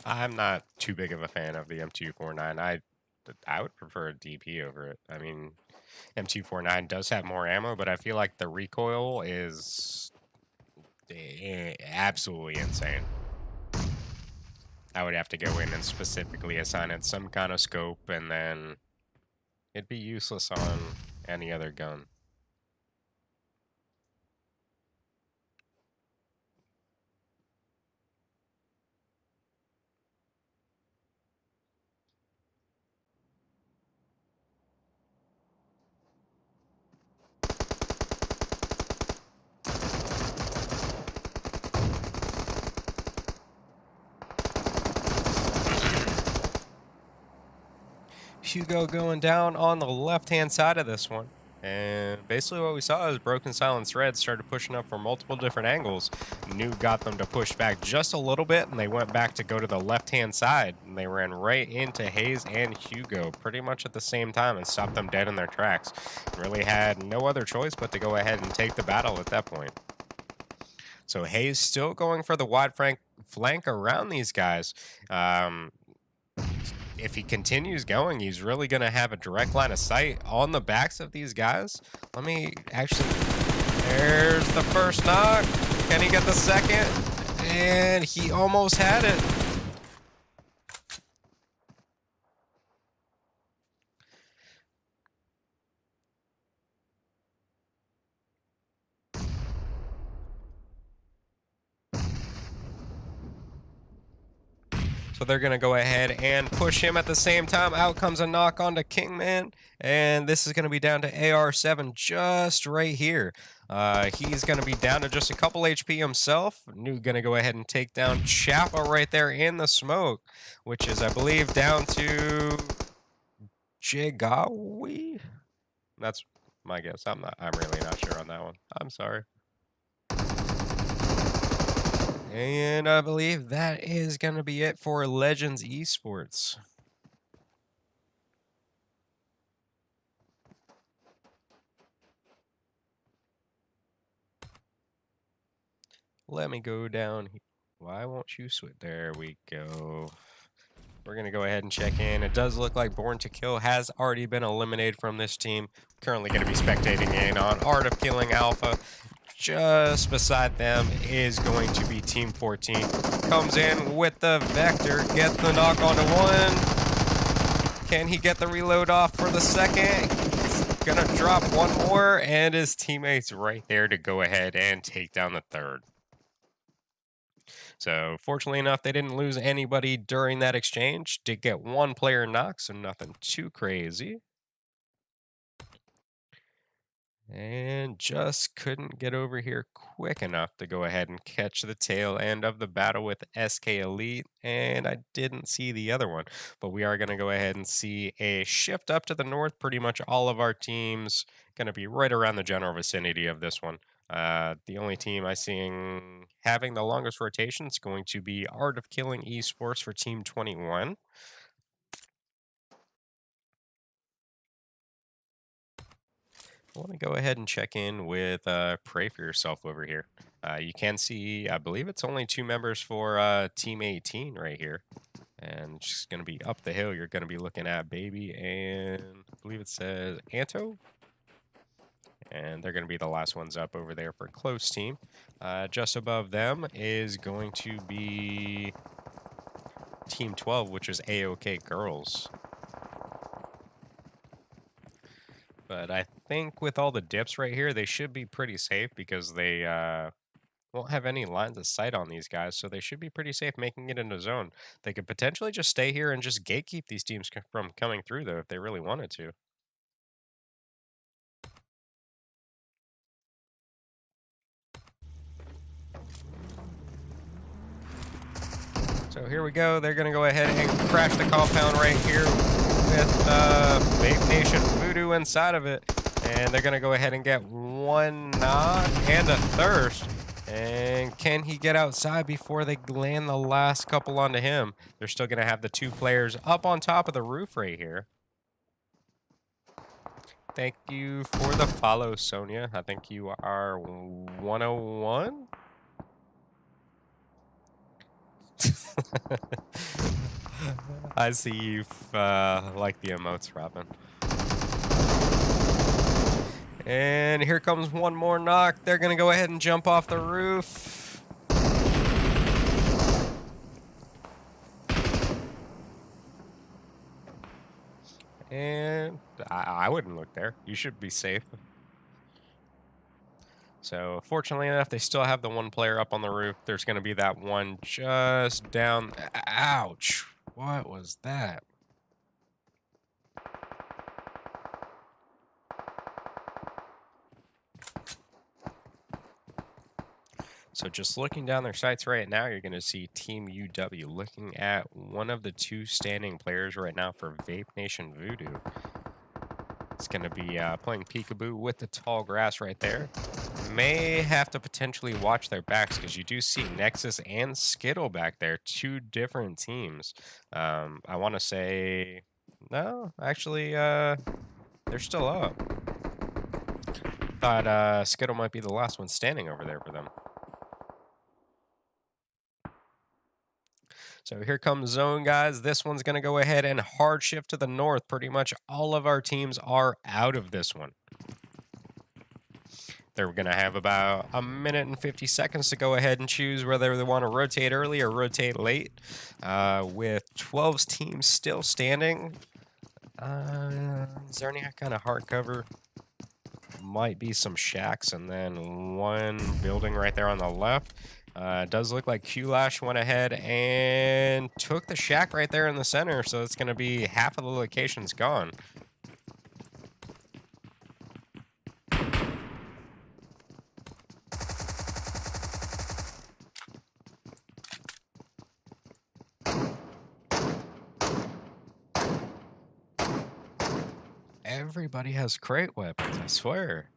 I'm not too big of a fan of the M249. I would prefer a DP over it. I mean, M249 does have more ammo, but I feel like the recoil is absolutely insane. I would have to go in and specifically assign it some kind of scope, and then it'd be useless on any other gun. Hugo going down on the left-hand side of this one. And basically what we saw is Broken Silence Red started pushing up from multiple different angles. New got them to push back just a little bit, and they went back to go to the left-hand side. And they ran right into Hayes and Hugo pretty much at the same time and stopped them dead in their tracks. Really had no other choice but to go ahead and take the battle at that point. So Hayes still going for the wide flank around these guys. If he continues going, he's really going to have a direct line of sight on the backs of these guys. Let me actually... There's the first knock. Can he get the second? And he almost had it. So they're going to go ahead and push him at the same time. Out comes a knock onto Kingman. And this is going to be down to AR7 just right here. He's going to be down to just a couple HP himself. New going to go ahead and take down Chappa right there in the smoke, which is, I believe, down to Jigawi. That's my guess. I'm really not sure on that one. I'm sorry. And I believe that is going to be it for Legends Esports. Let me go down here. Why won't you switch? There we go. We're going to go ahead and check in. It does look like Born to Kill has already been eliminated from this team. Currently going to be spectating in on Art of Killing Alpha. Just beside them is going to be Team 14. Comes in with the Vector, gets the knock onto one. Can he get the reload off for the second? He's gonna drop one more, and his teammates right there to go ahead and take down the third. So fortunately enough, they didn't lose anybody during that exchange. Did get one player knocked, so nothing too crazy. And just couldn't get over here quick enough to go ahead and catch the tail end of the battle with SK Elite. And I didn't see the other one. But we are going to go ahead and see a shift up to the north. Pretty much all of our teams going to be right around the general vicinity of this one. The only team I seeing having the longest rotation is going to be Art of Killing Esports for Team 21. Let me go ahead and check in with Pray For Yourself over here. You can see, I believe it's only 2 members for Team 18 right here. And just going to be up the hill. You're going to be looking at Baby and I believe it says Anto. And they're going to be the last ones up over there for Close Team. Just above them is going to be Team 12, which is AOK Girls. But I think with all the dips right here, they should be pretty safe because they won't have any lines of sight on these guys. So they should be pretty safe making it into zone. They could potentially just stay here and just gatekeep these teams from coming through, though, if they really wanted to. So here we go. They're going to go ahead and crash the compound right here with VapeNation Voodoo inside of it. And they're going to go ahead and get one knock and a thirst. And can he get outside before they land the last couple onto him? They're still going to have the 2 players up on top of the roof right here. Thank you for the follow, Sonia. I think you are 101? I see you like the emotes, Robin. And here comes one more knock. They're going to go ahead and jump off the roof. And I wouldn't look there. You should be safe. So fortunately enough, they still have the 1 player up on the roof. There's going to be that one just down. Ouch. What was that? So just looking down their sights right now, you're going to see Team UW looking at one of the 2 standing players right now for VapeNation Voodoo. It's going to be playing peekaboo with the tall grass right there. May have to potentially watch their backs because you do see Nexus and Skittle back there, 2 different teams. I want to say, no, actually, they're still up. Thought Skittle might be the last one standing over there for them. So here comes zone, guys. This one's going to go ahead and hard shift to the north. Pretty much all of our teams are out of this one. They're going to have about a minute and 50 seconds to go ahead and choose whether they want to rotate early or rotate late. With 12 teams still standing. Is there any kind of hard cover? Might be some shacks and then one building right there on the left. It does look like Q-Lash went ahead and took the shack right there in the center, so it's going to be half of the location's gone. Everybody has crate weapons, I swear.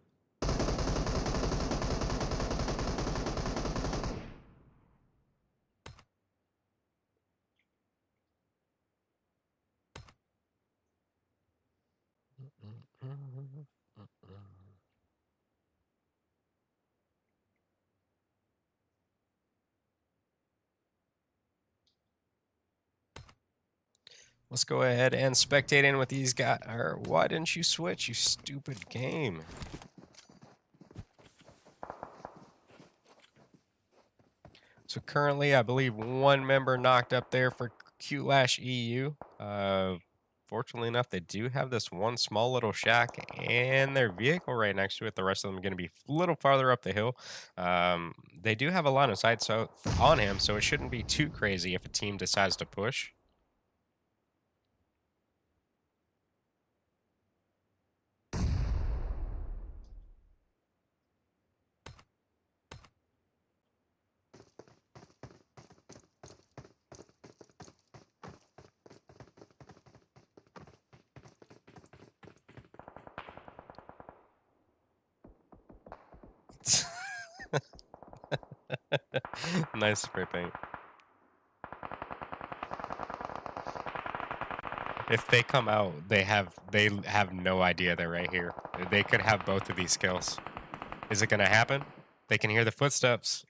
Let's go ahead and spectate in with these guys. Or why didn't you switch, you stupid game? So currently, I believe one member knocked up there for Q-Lash EU. Fortunately enough, they do have this one small little shack and their vehicle right next to it. The rest of them are going to be a little farther up the hill. They do have a line of sight on him, so it shouldn't be too crazy if a team decides to push. Nice spray paint. If they come out, they have no idea they're right here. They could have both of these kills. Is it gonna happen? They can hear the footsteps.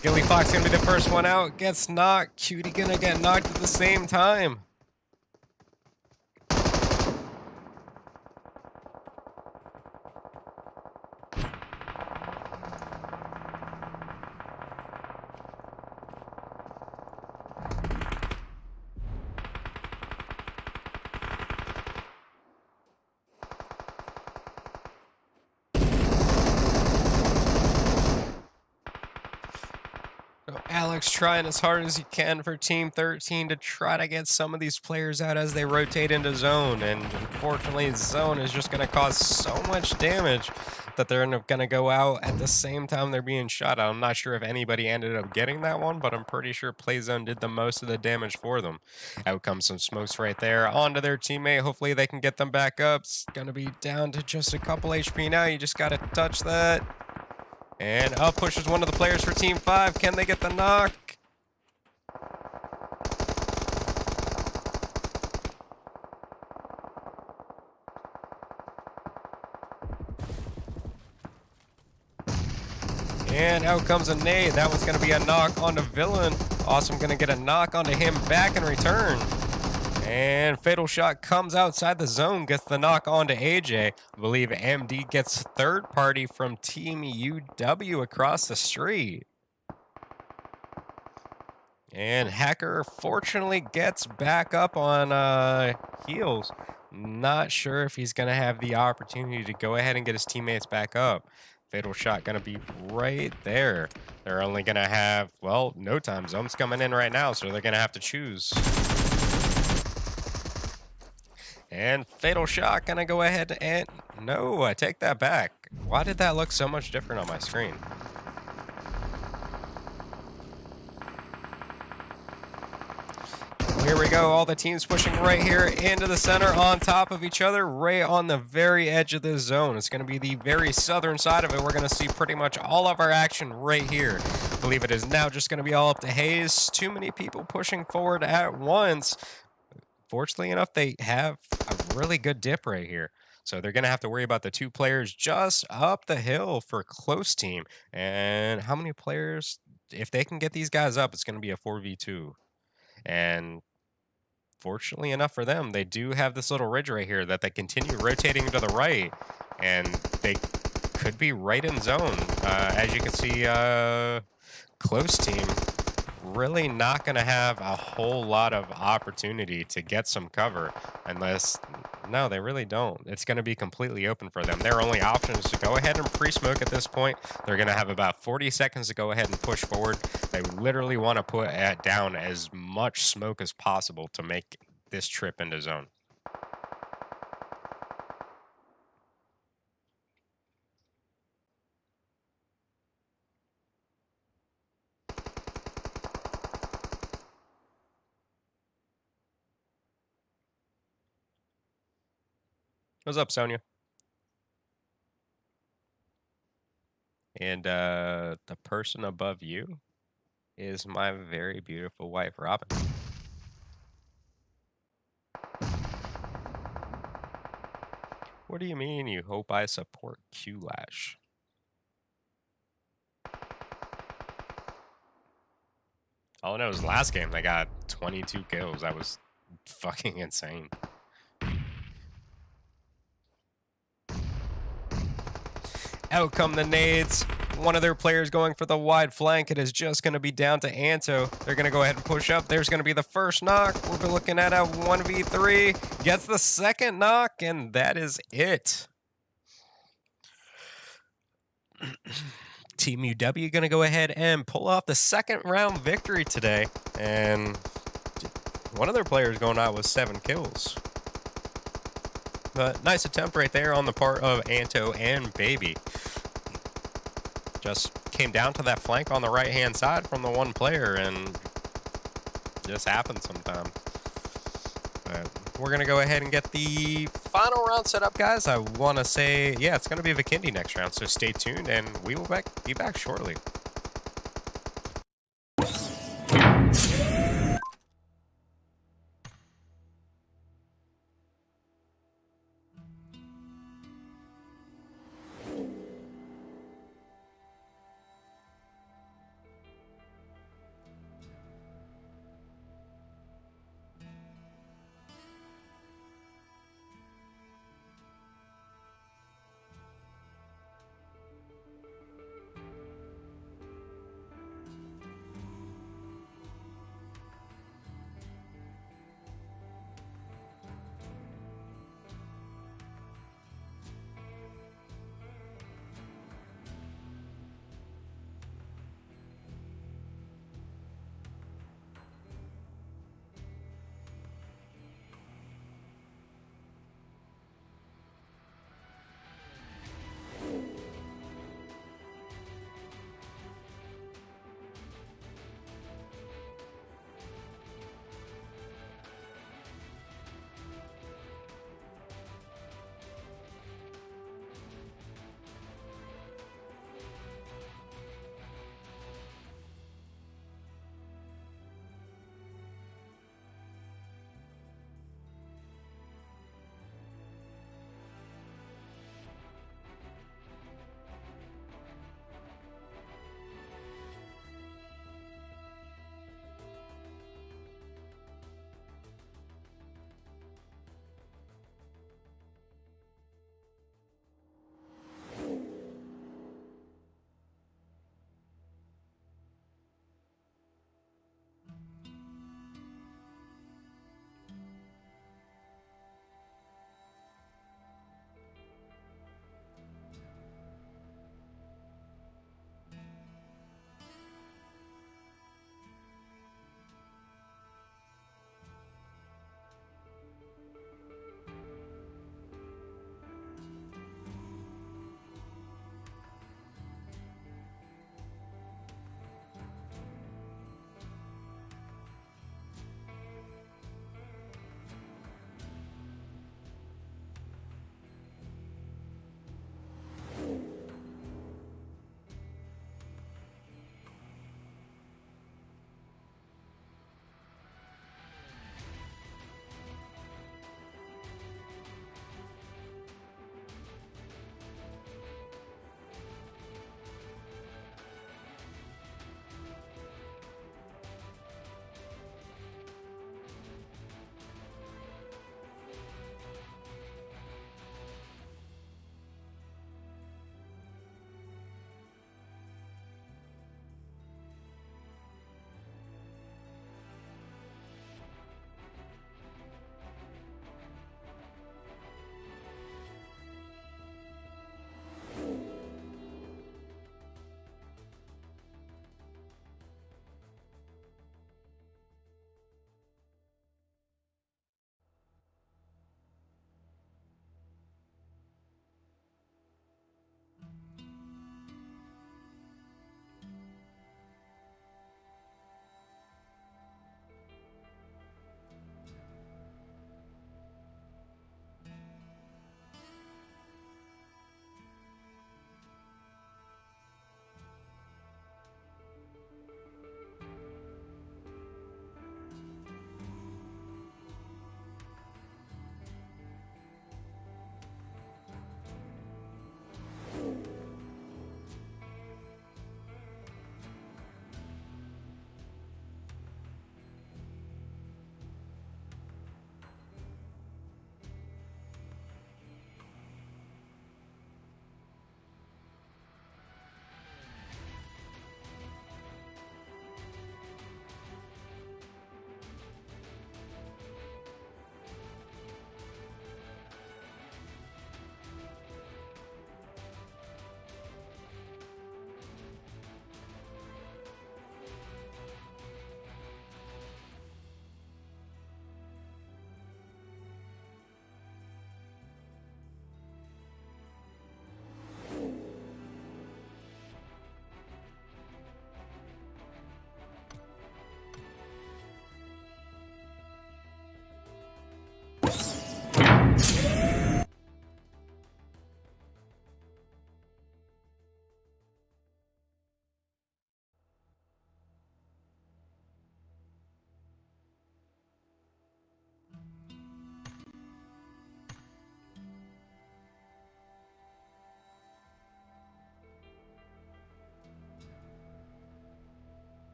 Gilly Fox gonna be the first one out. Gets knocked. Cutie gonna get knocked at the same time. Alex trying as hard as he can for Team 13 to try to get some of these players out as they rotate into zone. And unfortunately, zone is just going to cause so much damage that they're going to go out at the same time they're being shot at. I'm not sure if anybody ended up getting that one, but I'm pretty sure play zone did the most of the damage for them. Out comes some smokes right there onto their teammate. Hopefully they can get them back up. It's going to be down to just a couple HP now. You just got to touch that. And up pushes one of the players for Team 5. Can they get the knock? And out comes a nade. That one's going to be a knock onto Villain. Awesome going to get a knock onto him back in return. And Fatal Shot comes outside the zone, gets the knock onto AJ. I believe MD gets third party from Team UW across the street. And Hacker fortunately gets back up on heels. Not sure if he's going to have the opportunity to go ahead and get his teammates back up. Fatal Shot going to be right there. They're only going to have, well, no time. Zone's coming in right now, so they're going to have to choose. And Fatal Shot gonna go ahead and... No, I take that back. Why did that look so much different on my screen? Here we go, all the teams pushing right here into the center on top of each other, right on the very edge of this zone. It's going to be the very southern side of it. We're going to see pretty much all of our action right here. I believe it is now just going to be all up to Hayes. Too many people pushing forward at once. Fortunately enough, they have a really good dip right here. So they're going to have to worry about the two players just up the hill for close team. And how many players, if they can get these guys up, it's going to be a 4v2. And fortunately enough for them, they do have this little ridge right here that they continue rotating to the right. And they could be right in zone. As you can see, close team really not going to have a whole lot of opportunity to get some cover unless No, they really don't. It's going to be completely open for them. Their only option is to go ahead and pre-smoke at this point. They're going to have about 40 seconds to go ahead and push forward. They literally want to put down as much smoke as possible to make this trip into zone. What's up, Sonia? And the person above you is my very beautiful wife, Robin. What do you mean you hope I support Q-Lash? All I know is last game they got 22 kills. That was fucking insane. Out come the nades. One of their players going for the wide flank. It is just going to be down to Anto. They're going to go ahead and push up. There's going to be the first knock. We're looking at a 1v3. Gets the second knock, and that is it. Team UW going to go ahead and pull off the second round victory today. And one of their players going out with 7 kills. But nice attempt right there on the part of Anto and Baby. Just came down to that flank on the right-hand side from the one player, and just happens sometimes. But we're going to go ahead and get the final round set up, guys. I want to say, yeah, it's going to be Vikendi next round, so stay tuned, and we will be back shortly.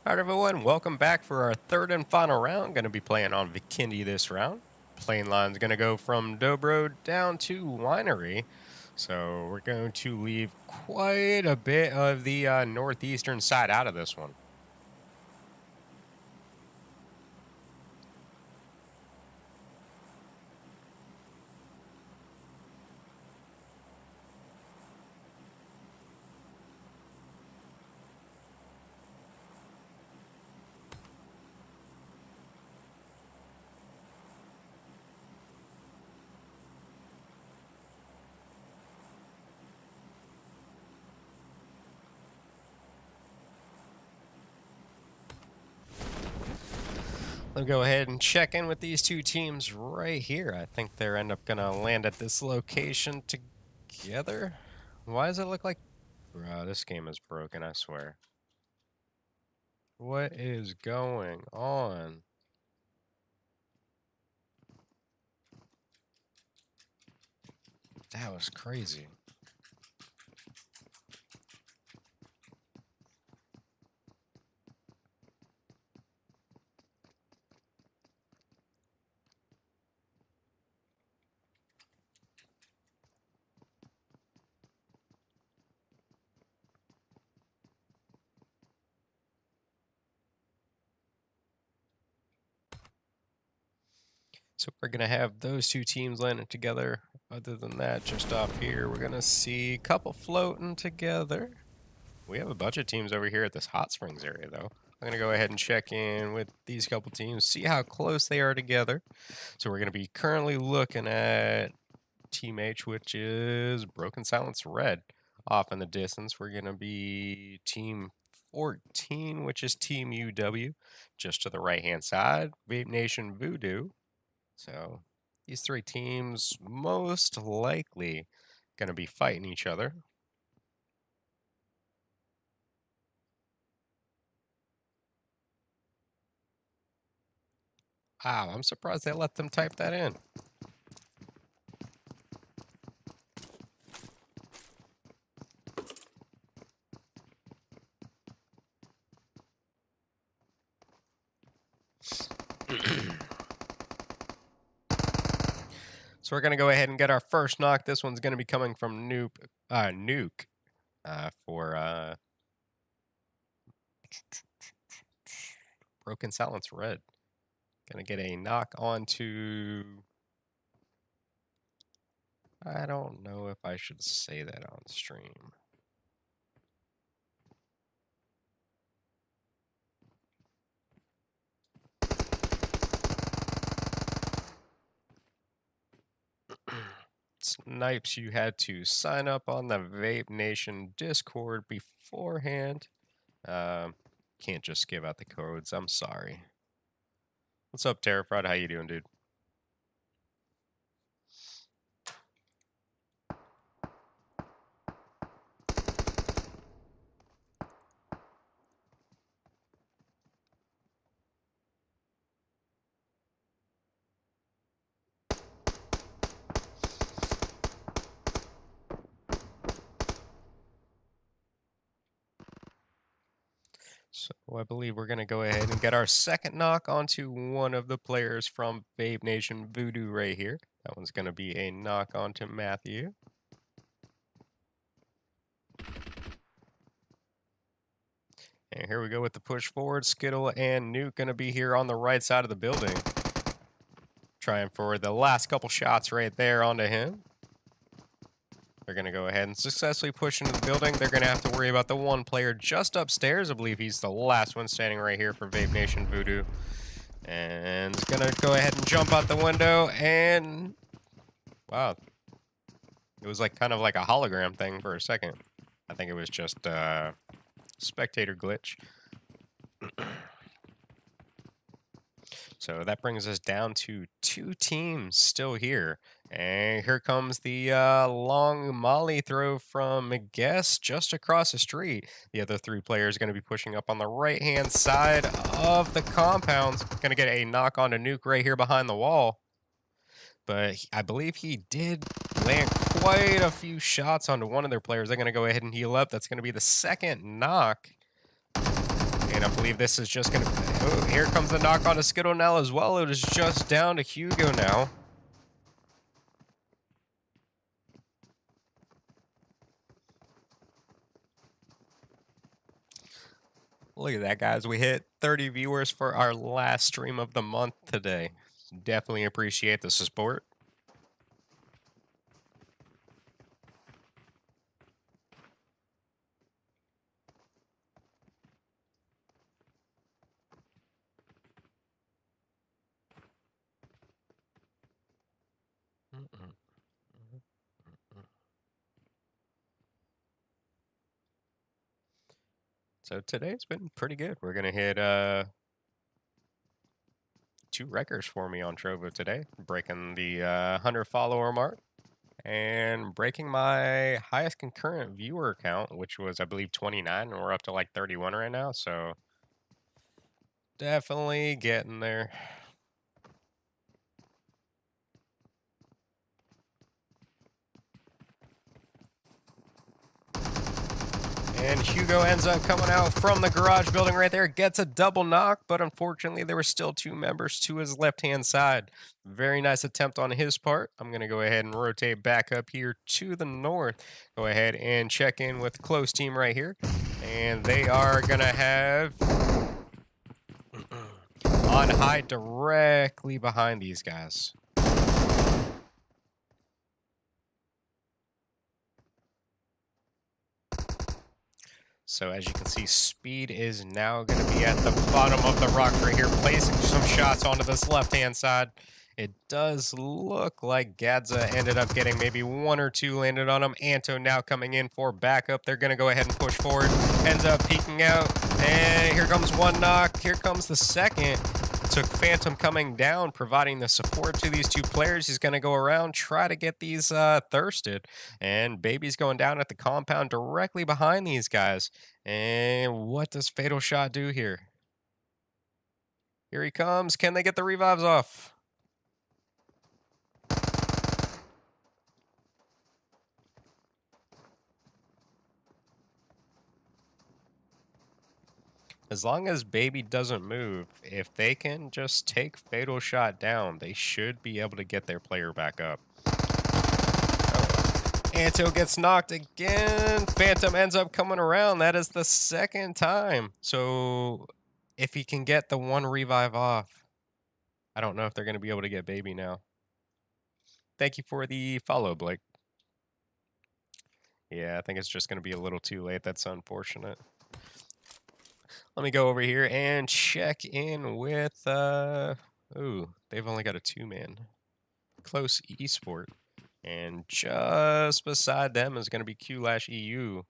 Alright everyone, welcome back for our third and final round. Going to be playing on Vikindi this round. Playing line's going to go from Dobro down to Winery. So we're going to leave quite a bit of the northeastern side out of this one. Let's go ahead and check in with these two teams right here. I think they're end up going to land at this location together. Why does it look like... Bro, this game is broken, I swear. What is going on? That was crazy. So we're going to have those two teams landing together. Other than that, just off here, we're going to see a couple floating together. We have a bunch of teams over here at this Hot Springs area, though. I'm going to go ahead and check in with these couple teams, see how close they are together. So we're going to be currently looking at Team H, which is Broken Silence Red. Off in the distance, we're going to be Team 14, which is Team UW. Just to the right-hand side, VapeNation Voodoo. So these three teams most likely going to be fighting each other. Wow, I'm surprised they let them type that in. So we're going to go ahead and get our first knock. This one's going to be coming from Nuke for Broken Silence Red. Going to get a knock onto... I don't know if I should say that on stream. Snipes, you had to sign up on the VapeNation Discord beforehand. Can't just give out the codes. I'm sorry. What's up, Terrified? How you doing, dude? So I believe we're going to go ahead and get our second knock onto one of the players from VapeNation Voodoo right here. That one's going to be a knock onto Matthew. And here we go with the push forward. Skittle and Nuke going to be here on the right side of the building. Trying for the last couple shots right there onto him. They're going to go ahead and successfully push into the building. They're going to have to worry about the one player just upstairs. I believe he's the last one standing right here for VapeNation Voodoo. And he's going to go ahead and jump out the window. And wow. It was like kind of like a hologram thing for a second. I think it was just a spectator glitch. So that brings us down to two teams still here. And here comes the long molly throw from Guess just across the street. The other three players are going to be pushing up on the right-hand side of the compound. Going to get a knock on a Nuke right here behind the wall. But I believe he did land quite a few shots onto one of their players. They're going to go ahead and heal up. That's going to be the second knock. And I believe this is just going to... Oh, here comes the knock on to Skittle as well. It is just down to Hugo now. Look at that, guys. We hit 30 viewers for our last stream of the month today. Definitely appreciate the support. So today's been pretty good. We're going to hit 2 records for me on Trovo today. Breaking the 100 follower mark and breaking my highest concurrent viewer count, which was, I believe, 29. And we're up to like 31 right now. So definitely getting there. And Hugo ends up coming out from the garage building right there, gets a double knock, but unfortunately there were still 2 members to his left-hand side. Very nice attempt on his part. I'm going to go ahead and rotate back up here to the north. Go ahead and check in with close team right here. And they are going to have on high directly behind these guys. So as you can see, Speed is now going to be at the bottom of the rock right here, placing some shots onto this left-hand side. It does look like Gadza ended up getting maybe 1 or 2 landed on him. Anto now coming in for backup. They're going to go ahead and push forward. Ends up peeking out. And here comes 1 knock. Here comes the second. Took Phantom coming down, providing the support to these 2 players. He's going to go around, try to get these thirsted. And Baby's going down at the compound directly behind these guys. And what does Fatal Shot do here? Here he comes. Can they get the revives off? As long as Baby doesn't move, if they can just take Fatal Shot down, they should be able to get their player back up. Anto gets knocked again. Phantom ends up coming around. That is the 2nd time. So if he can get the 1 revive off, I don't know if they're going to be able to get Baby now. Thank you for the follow, Blake. Yeah, I think it's just going to be a little too late. That's unfortunate. Let me go over here and check in with, ooh, they've only got a 2-man. Close Esport. And just beside them is going to be Q-EU.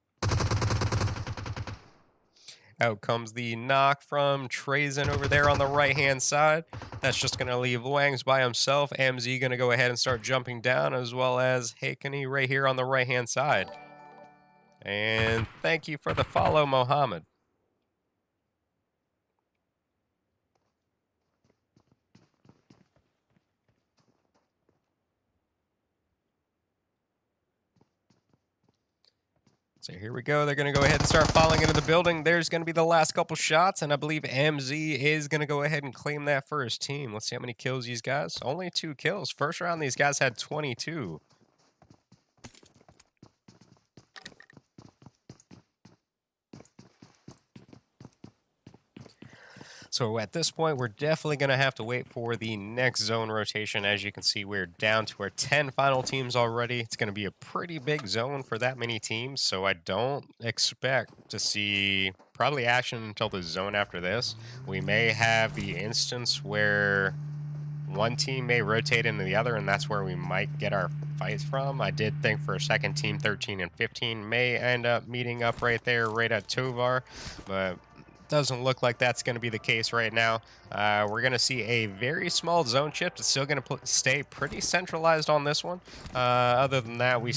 Out comes the knock from Trazen over there on the right-hand side. That's just going to leave Wangs by himself. MZ going to go ahead and start jumping down, as well as Hakani right here on the right-hand side. And thank you for the follow, Mohammed. So here we go. They're going to go ahead and start falling into the building. There's going to be the last couple shots, and I believe MZ is going to go ahead and claim that for his team. Let's see how many kills these guys. Only 2 kills. First round, these guys had 22. So at this point, we're definitely going to have to wait for the next zone rotation. As you can see, we're down to our 10 final teams already. It's going to be a pretty big zone for that many teams, so I don't expect to see probably action until the zone after this. We may have the instance where one team may rotate into the other, and that's where we might get our fights from. I did think for a second team 13 and 15 may end up meeting up right there, right at Tovar, but doesn't look like that's going to be the case right now. We're going to see a very small zone shift. It's still going to stay pretty centralized on this one. Other than that, we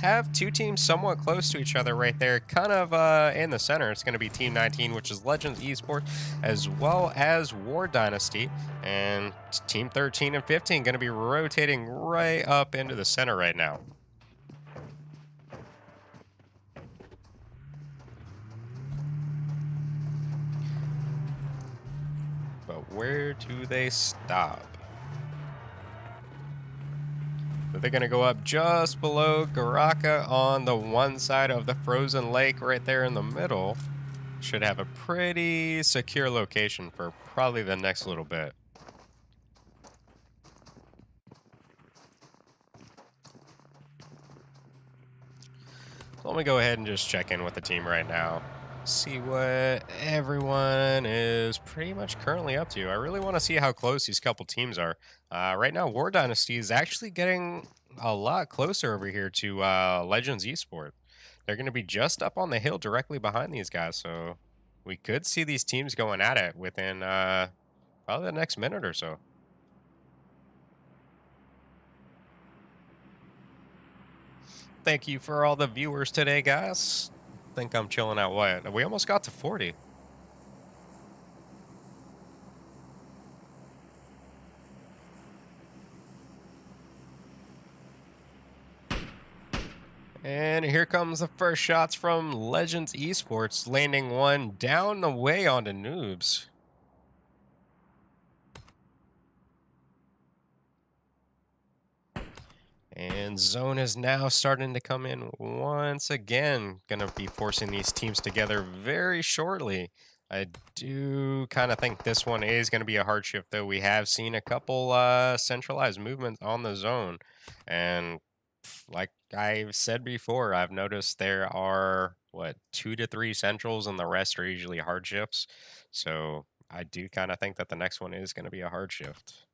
have 2 teams somewhat close to each other right there, kind of in the center. It's going to be Team 19, which is Legends Esports, as well as War Dynasty, and Team 13 and 15 going to be rotating right up into the center right now. where do they stop? They're going to go up just below Garaka on the one side of the frozen lake right there in the middle. Should have a pretty secure location for probably the next little bit. So let me go ahead and just check in with the team right now. See what everyone is pretty much currently up to. I really want to see how close these couple teams are. Right now, War Dynasty is actually getting a lot closer over here to Legends Esport. They're going to be just up on the hill directly behind these guys, so we could see these teams going at it within probably the next minute or so. Thank you for all the viewers today, guys. Think I'm chilling out what? We almost got to 40. And here comes the first shots from Legends Esports, landing one down the way onto Noobs. And Zone is now starting to come in once again. Going to be forcing these teams together very shortly. I do kind of think this one is going to be a hard shift, though. We have seen a couple centralized movements on the Zone. And like I've said before, I've noticed there are, what, 2 to 3 centrals, and the rest are usually hard shifts. So I do kind of think that the next one is going to be a hard shift.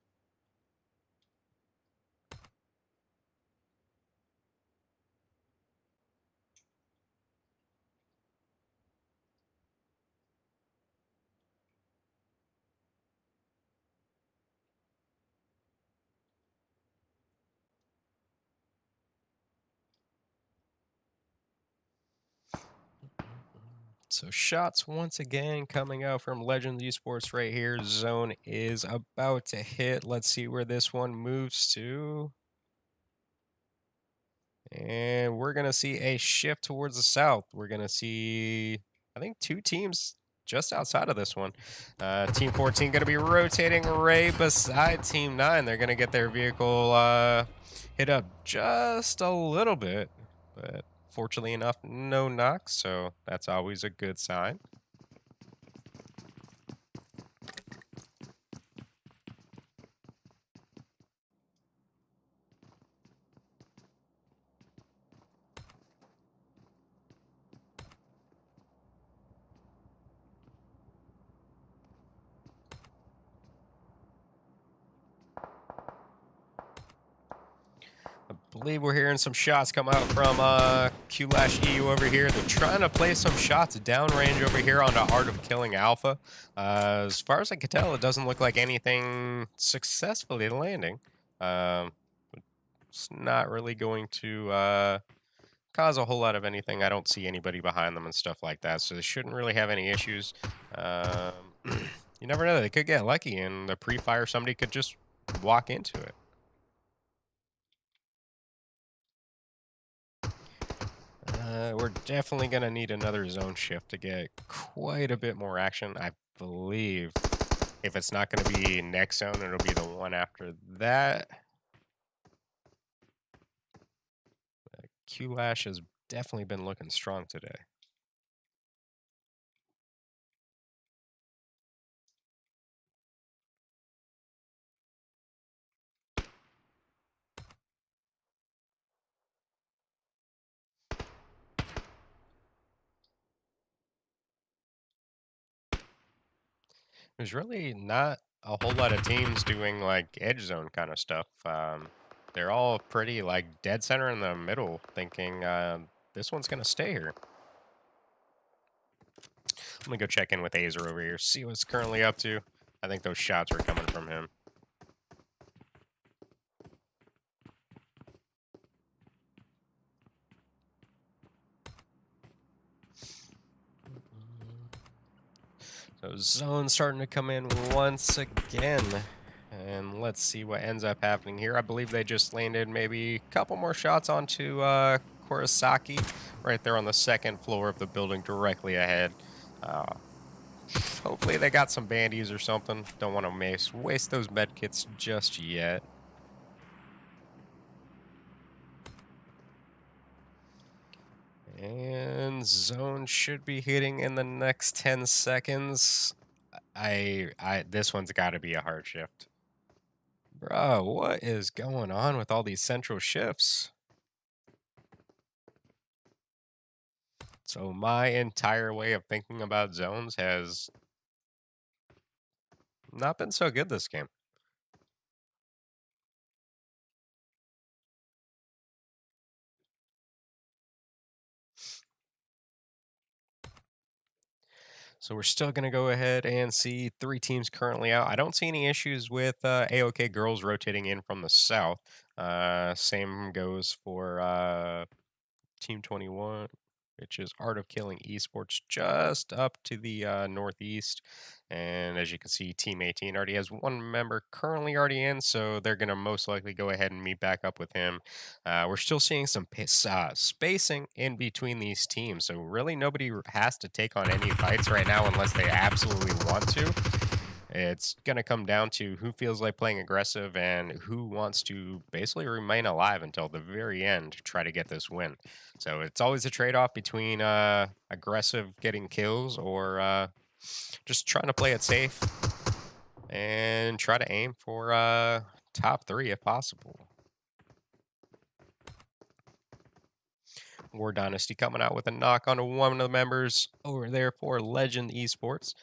So shots once again coming out from Legends Esports right here. Zone is about to hit. Let's see where this one moves to. And we're going to see a shift towards the south. We're going to see, I think, 2 teams just outside of this one. Team 14 going to be rotating right beside Team 9. They're going to get their vehicle hit up just a little bit. But fortunately enough, no knocks, so that's always a good sign. I believe we're hearing some shots come out from Q-EU over here. They're trying to play some shots downrange over here onto Art of Killing Alpha. As far as I can tell, it doesn't look like anything successfully landing. It's not really going to cause a whole lot of anything. I don't see anybody behind them and stuff like that, so they shouldn't really have any issues. You never know. They could get lucky, and the pre-fire, somebody could just walk into it. We're definitely going to need another zone shift to get quite a bit more action. I believe if it's not going to be next zone, it'll be the one after that. Q-Lash has definitely been looking strong today. There's really not a whole lot of teams doing like edge zone kind of stuff. They're all pretty like dead center in the middle, thinking this one's gonna stay here. Let me go check in with Azer over here, see what's currently up to. I think those shots were coming from him. So zone starting to come in once again. And let's see what ends up happening here. I believe they just landed maybe a couple more shots onto Kurosaki right there on the second floor of the building directly ahead. Hopefully they got some bandies or something. Don't want to waste those med kits just yet. And zone should be hitting in the next 10 seconds. This one's got to be a hard shift. Bro, what is going on with all these central shifts? So my entire way of thinking about zones has not been so good this game. So we're still going to go ahead and see 3 teams currently out. I don't see any issues with AOK girls rotating in from the south. Same goes for Team 21, which is Art of Killing Esports, just up to the northeast. And as you can see, Team 18 already has 1 member currently already in, so they're going to most likely go ahead and meet back up with him. We're still seeing some spacing in between these teams, so really nobody has to take on any fights right now unless they absolutely want to. It's going to come down to who feels like playing aggressive and who wants to basically remain alive until the very end to try to get this win. So it's always a trade-off between aggressive getting kills or just trying to play it safe and try to aim for top 3 if possible. War Dynasty coming out with a knock onto one of the members over there for Legend Esports.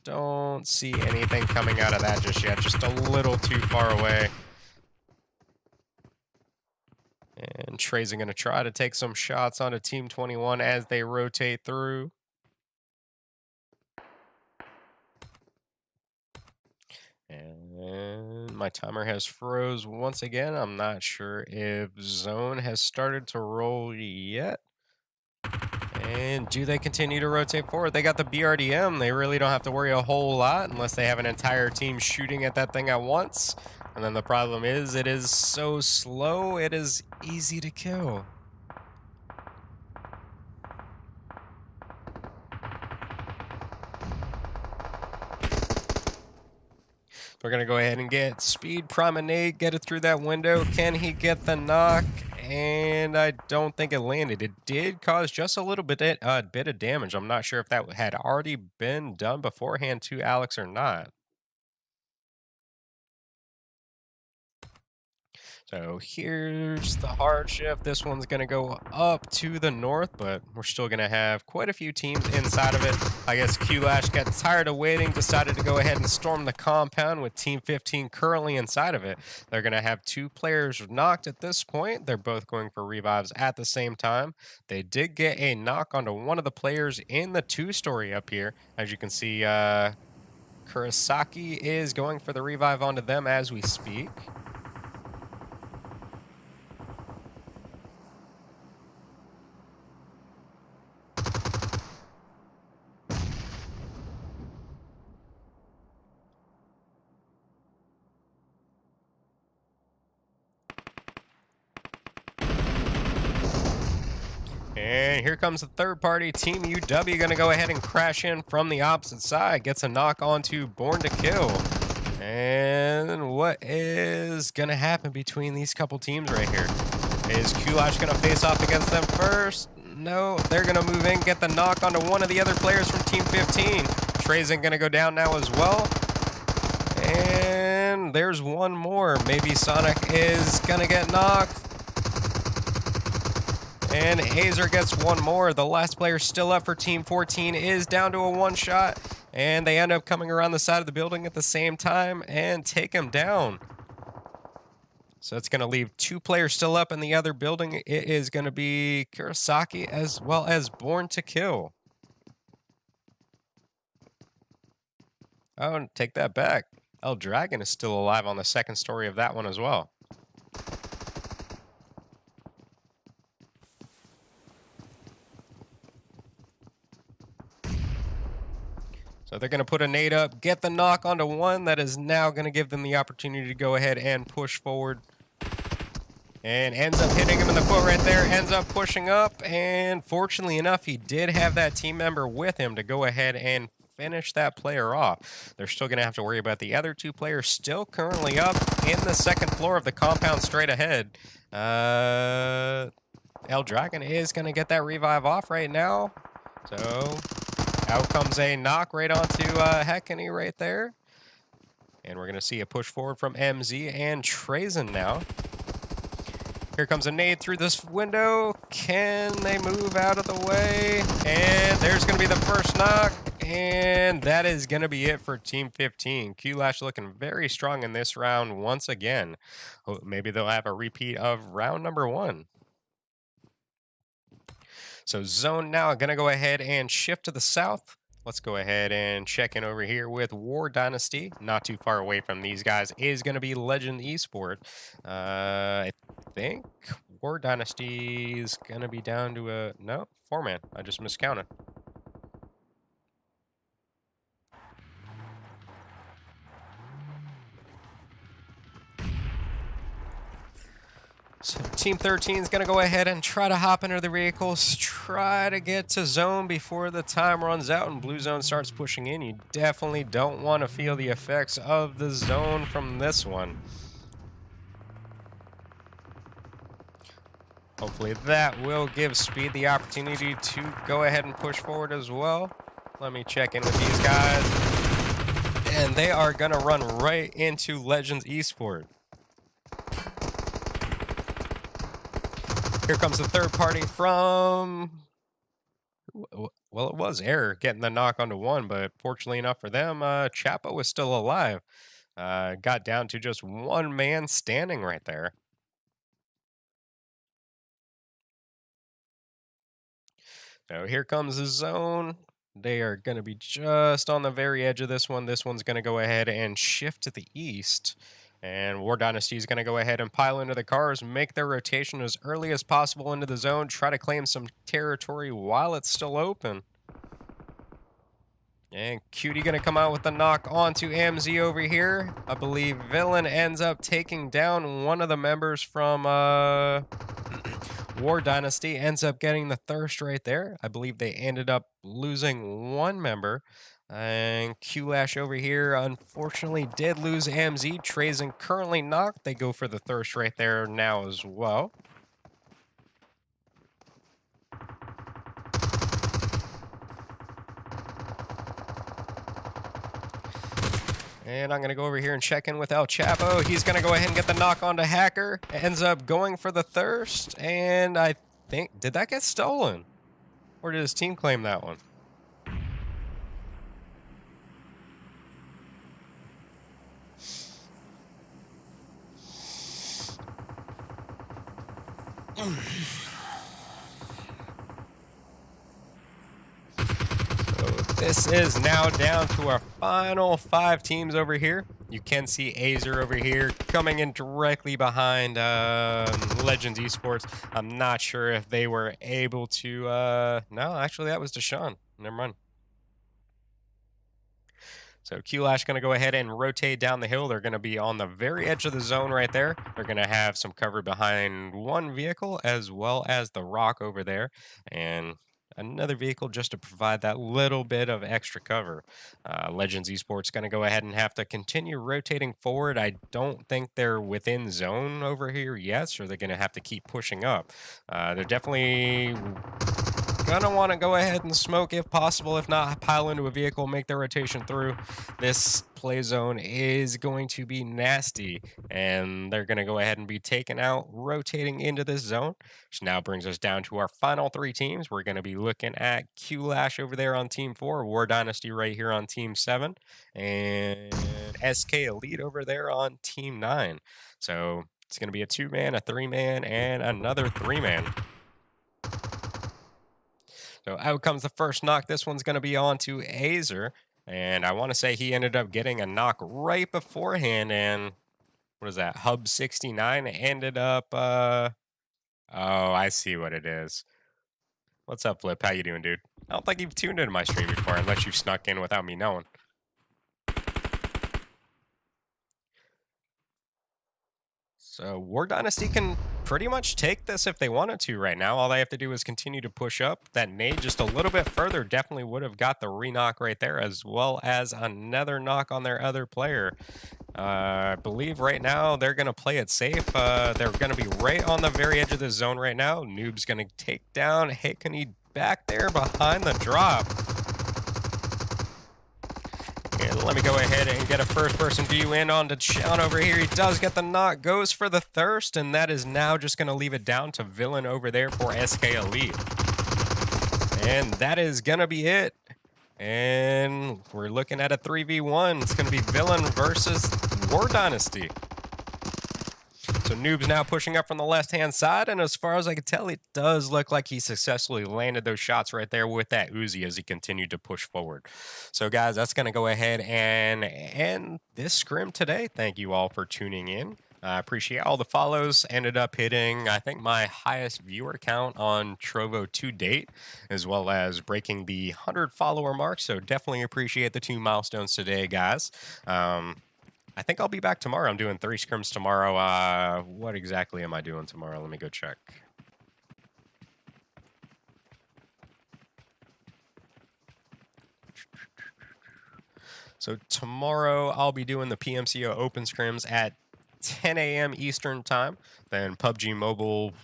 Don't see anything coming out of that just yet. Just a little too far away. And Trey's going to try to take some shots onto Team 21 as they rotate through. And my timer has froze once again. I'm not sure if zone has started to roll yet. And do they continue to rotate forward? They got the BRDM. They really don't have to worry a whole lot unless they have an entire team shooting at that thing at once. And then the problem is it is so slow, it is easy to kill. We're going to go ahead and get Speed Promenade, get it through that window. Can he get the knock? And I don't think it landed. It did cause just a little bit of damage. I'm not sure if that had already been done beforehand to Alex or not. So here's the hard shift. This one's going to go up to the north, but we're still going to have quite a few teams inside of it. I guess Q-Lash got tired of waiting, decided to go ahead and storm the compound with Team 15 currently inside of it. They're going to have 2 players knocked at this point. They're both going for revives at the same time. They did get a knock onto one of the players in the 2-story up here. As you can see, Kurosaki is going for the revive onto them as we speak. And here comes the third party. Team UW going to go ahead and crash in from the opposite side. Gets a knock onto Born to Kill. And what is going to happen between these couple teams right here? Is Kulash going to face off against them first? No, they're going to move in, get the knock onto one of the other players from Team 15. Trazen going to go down now as well. And there's one more. Maybe Sonic is going to get knocked. And Hazer gets one more. The last player still up for Team 14 is down to a 1-shot. And they end up coming around the side of the building at the same time and take him down. So it's going to leave 2 players still up in the other building. It is going to be Kurosaki as well as Born to Kill. Oh, take that back. El Dragon is still alive on the 2nd story of that one as well. So they're going to put a nade up, get the knock onto one. That is now going to give them the opportunity to go ahead and push forward. and ends up hitting him in the foot right there, ends up pushing up, and fortunately enough, he did have that team member with him to go ahead and finish that player off. They're still going to have to worry about the other two players still currently up in the second floor of the compound straight ahead. El Dragon is going to get that revive off right now. So out comes a knock right onto Hekany right there. And we're going to see a push forward from MZ and Trazen now. Here comes a nade through this window. Can they move out of the way? And there's going to be the first knock. And that is going to be it for Team 15. Q-Lash looking very strong in this round once again. Maybe they'll have a repeat of round number 1. So zone now going to go ahead and shift to the south. Let's go ahead and check in over here with War Dynasty. Not too far away from these guys is going to be Legend Esport. I think War Dynasty is going to be down to a... No, 4-man. I just miscounted. So Team 13 is going to go ahead and try to hop into the vehicles, try to get to zone before the time runs out and blue zone starts pushing in. You definitely don't want to feel the effects of the zone from this one. Hopefully that will give Speed the opportunity to go ahead and push forward as well. Let me check in with these guys. And they are going to run right into Legends Esport. Here comes the third party from, well, it was Error getting the knock onto 1, but fortunately enough for them, Chapo was still alive. Got down to just 1 man standing right there. So here comes the zone. They are going to be just on the very edge of this one. This one's going to go ahead and shift to the east. And War Dynasty is going to go ahead and pile into the cars, make their rotation as early as possible into the zone, try to claim some territory while it's still open. And Cutie going to come out with the knock onto MZ over here. I believe Villain ends up taking down one of the members from War Dynasty, ends up getting the thirst right there. I believe they ended up losing 1 member. And Q-Lash over here, unfortunately, did lose MZ. Trazen currently knocked. They go for the thirst right there now as well. And I'm going to go over here and check in with El Chapo. He's going to go ahead and get the knock onto Hacker. Ends up going for the thirst. And I think, did that get stolen? Or did his team claim that one? This is now down to our final 5 teams over here. You can see Azer over here coming in directly behind Legends Esports. I'm not sure if they were able to... no, actually that was Deshaun. Never mind. So Q-Lash going to go ahead and rotate down the hill. They're going to be on the very edge of the zone right there. They're going to have some cover behind 1 vehicle as well as the rock over there. And another vehicle just to provide that little bit of extra cover. Legends Esports going to go ahead and have to continue rotating forward. I don't think they're within zone over here yet, so they're going to have to keep pushing up. They're definitely gonna want to go ahead and smoke if possible. If not, pile into a vehicle, make their rotation through. This play zone is going to be nasty, and they're gonna go ahead and be taken out, rotating into this zone, which now brings us down to our final 3 teams. We're gonna be looking at Q-Lash over there on Team 4, War Dynasty right here on Team 7, and SK Elite over there on Team 9. So it's gonna be a 2-man, a 3-man, and another 3-man. So out comes the first knock. This one's going to be on to Azer. And I want to say he ended up getting a knock right beforehand. And what is that? Hub 69 ended up... oh, I see what it is. What's up, Flip? How you doing, dude? I don't think you've tuned into my stream before unless you snuck in without me knowing. So War Dynasty can pretty much take this if they wanted to right now. All they have to do is continue to push up. That nade just a little bit further definitely would have got the re-knock right there, as well as another knock on their other player. I believe right now they're going to play it safe. They're going to be right on the very edge of the zone right now. Noob's going to take down Hakony back there behind the drop. And let me go ahead and get a first-person view in on to Sean over here. He does get the knock, goes for the thirst, and that is now just going to leave it down to Villain over there for SK Elite. And that is going to be it. And we're looking at a 3v1. It's going to be Villain versus War Dynasty. So Noob's now pushing up from the left-hand side, and as far as I can tell, it does look like he successfully landed those shots right there with that Uzi as he continued to push forward. So guys, that's going to go ahead and end this scrim today. Thank you all for tuning in. I appreciate all the follows. Ended up hitting, I think, my highest viewer count on Trovo to date, as well as breaking the 100 follower mark. So definitely appreciate the 2 milestones today, guys. I think I'll be back tomorrow. I'm doing 3 scrims tomorrow. What exactly am I doing tomorrow? Let me go check. So tomorrow I'll be doing the PMCO Open Scrims at 10 a.m. Eastern Time. Then PUBG Mobile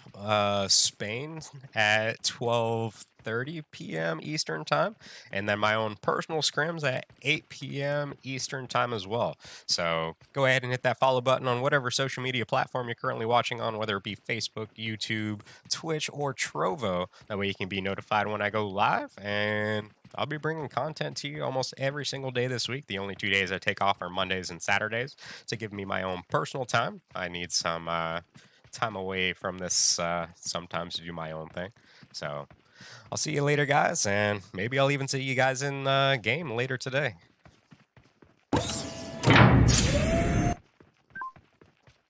Spain at 12:30 p.m. Eastern Time. And then my own personal scrims at 8 p.m. Eastern Time as well. So go ahead and hit that follow button on whatever social media platform you're currently watching on, whether it be Facebook, YouTube, Twitch, or Trovo. That way you can be notified when I go live. And I'll be bringing content to you almost every single day this week. The only 2 days I take off are Mondays and Saturdays to give me my own personal time. I need some time away from this sometimes to do my own thing. So I'll see you later, guys, and maybe I'll even see you guys in game later today.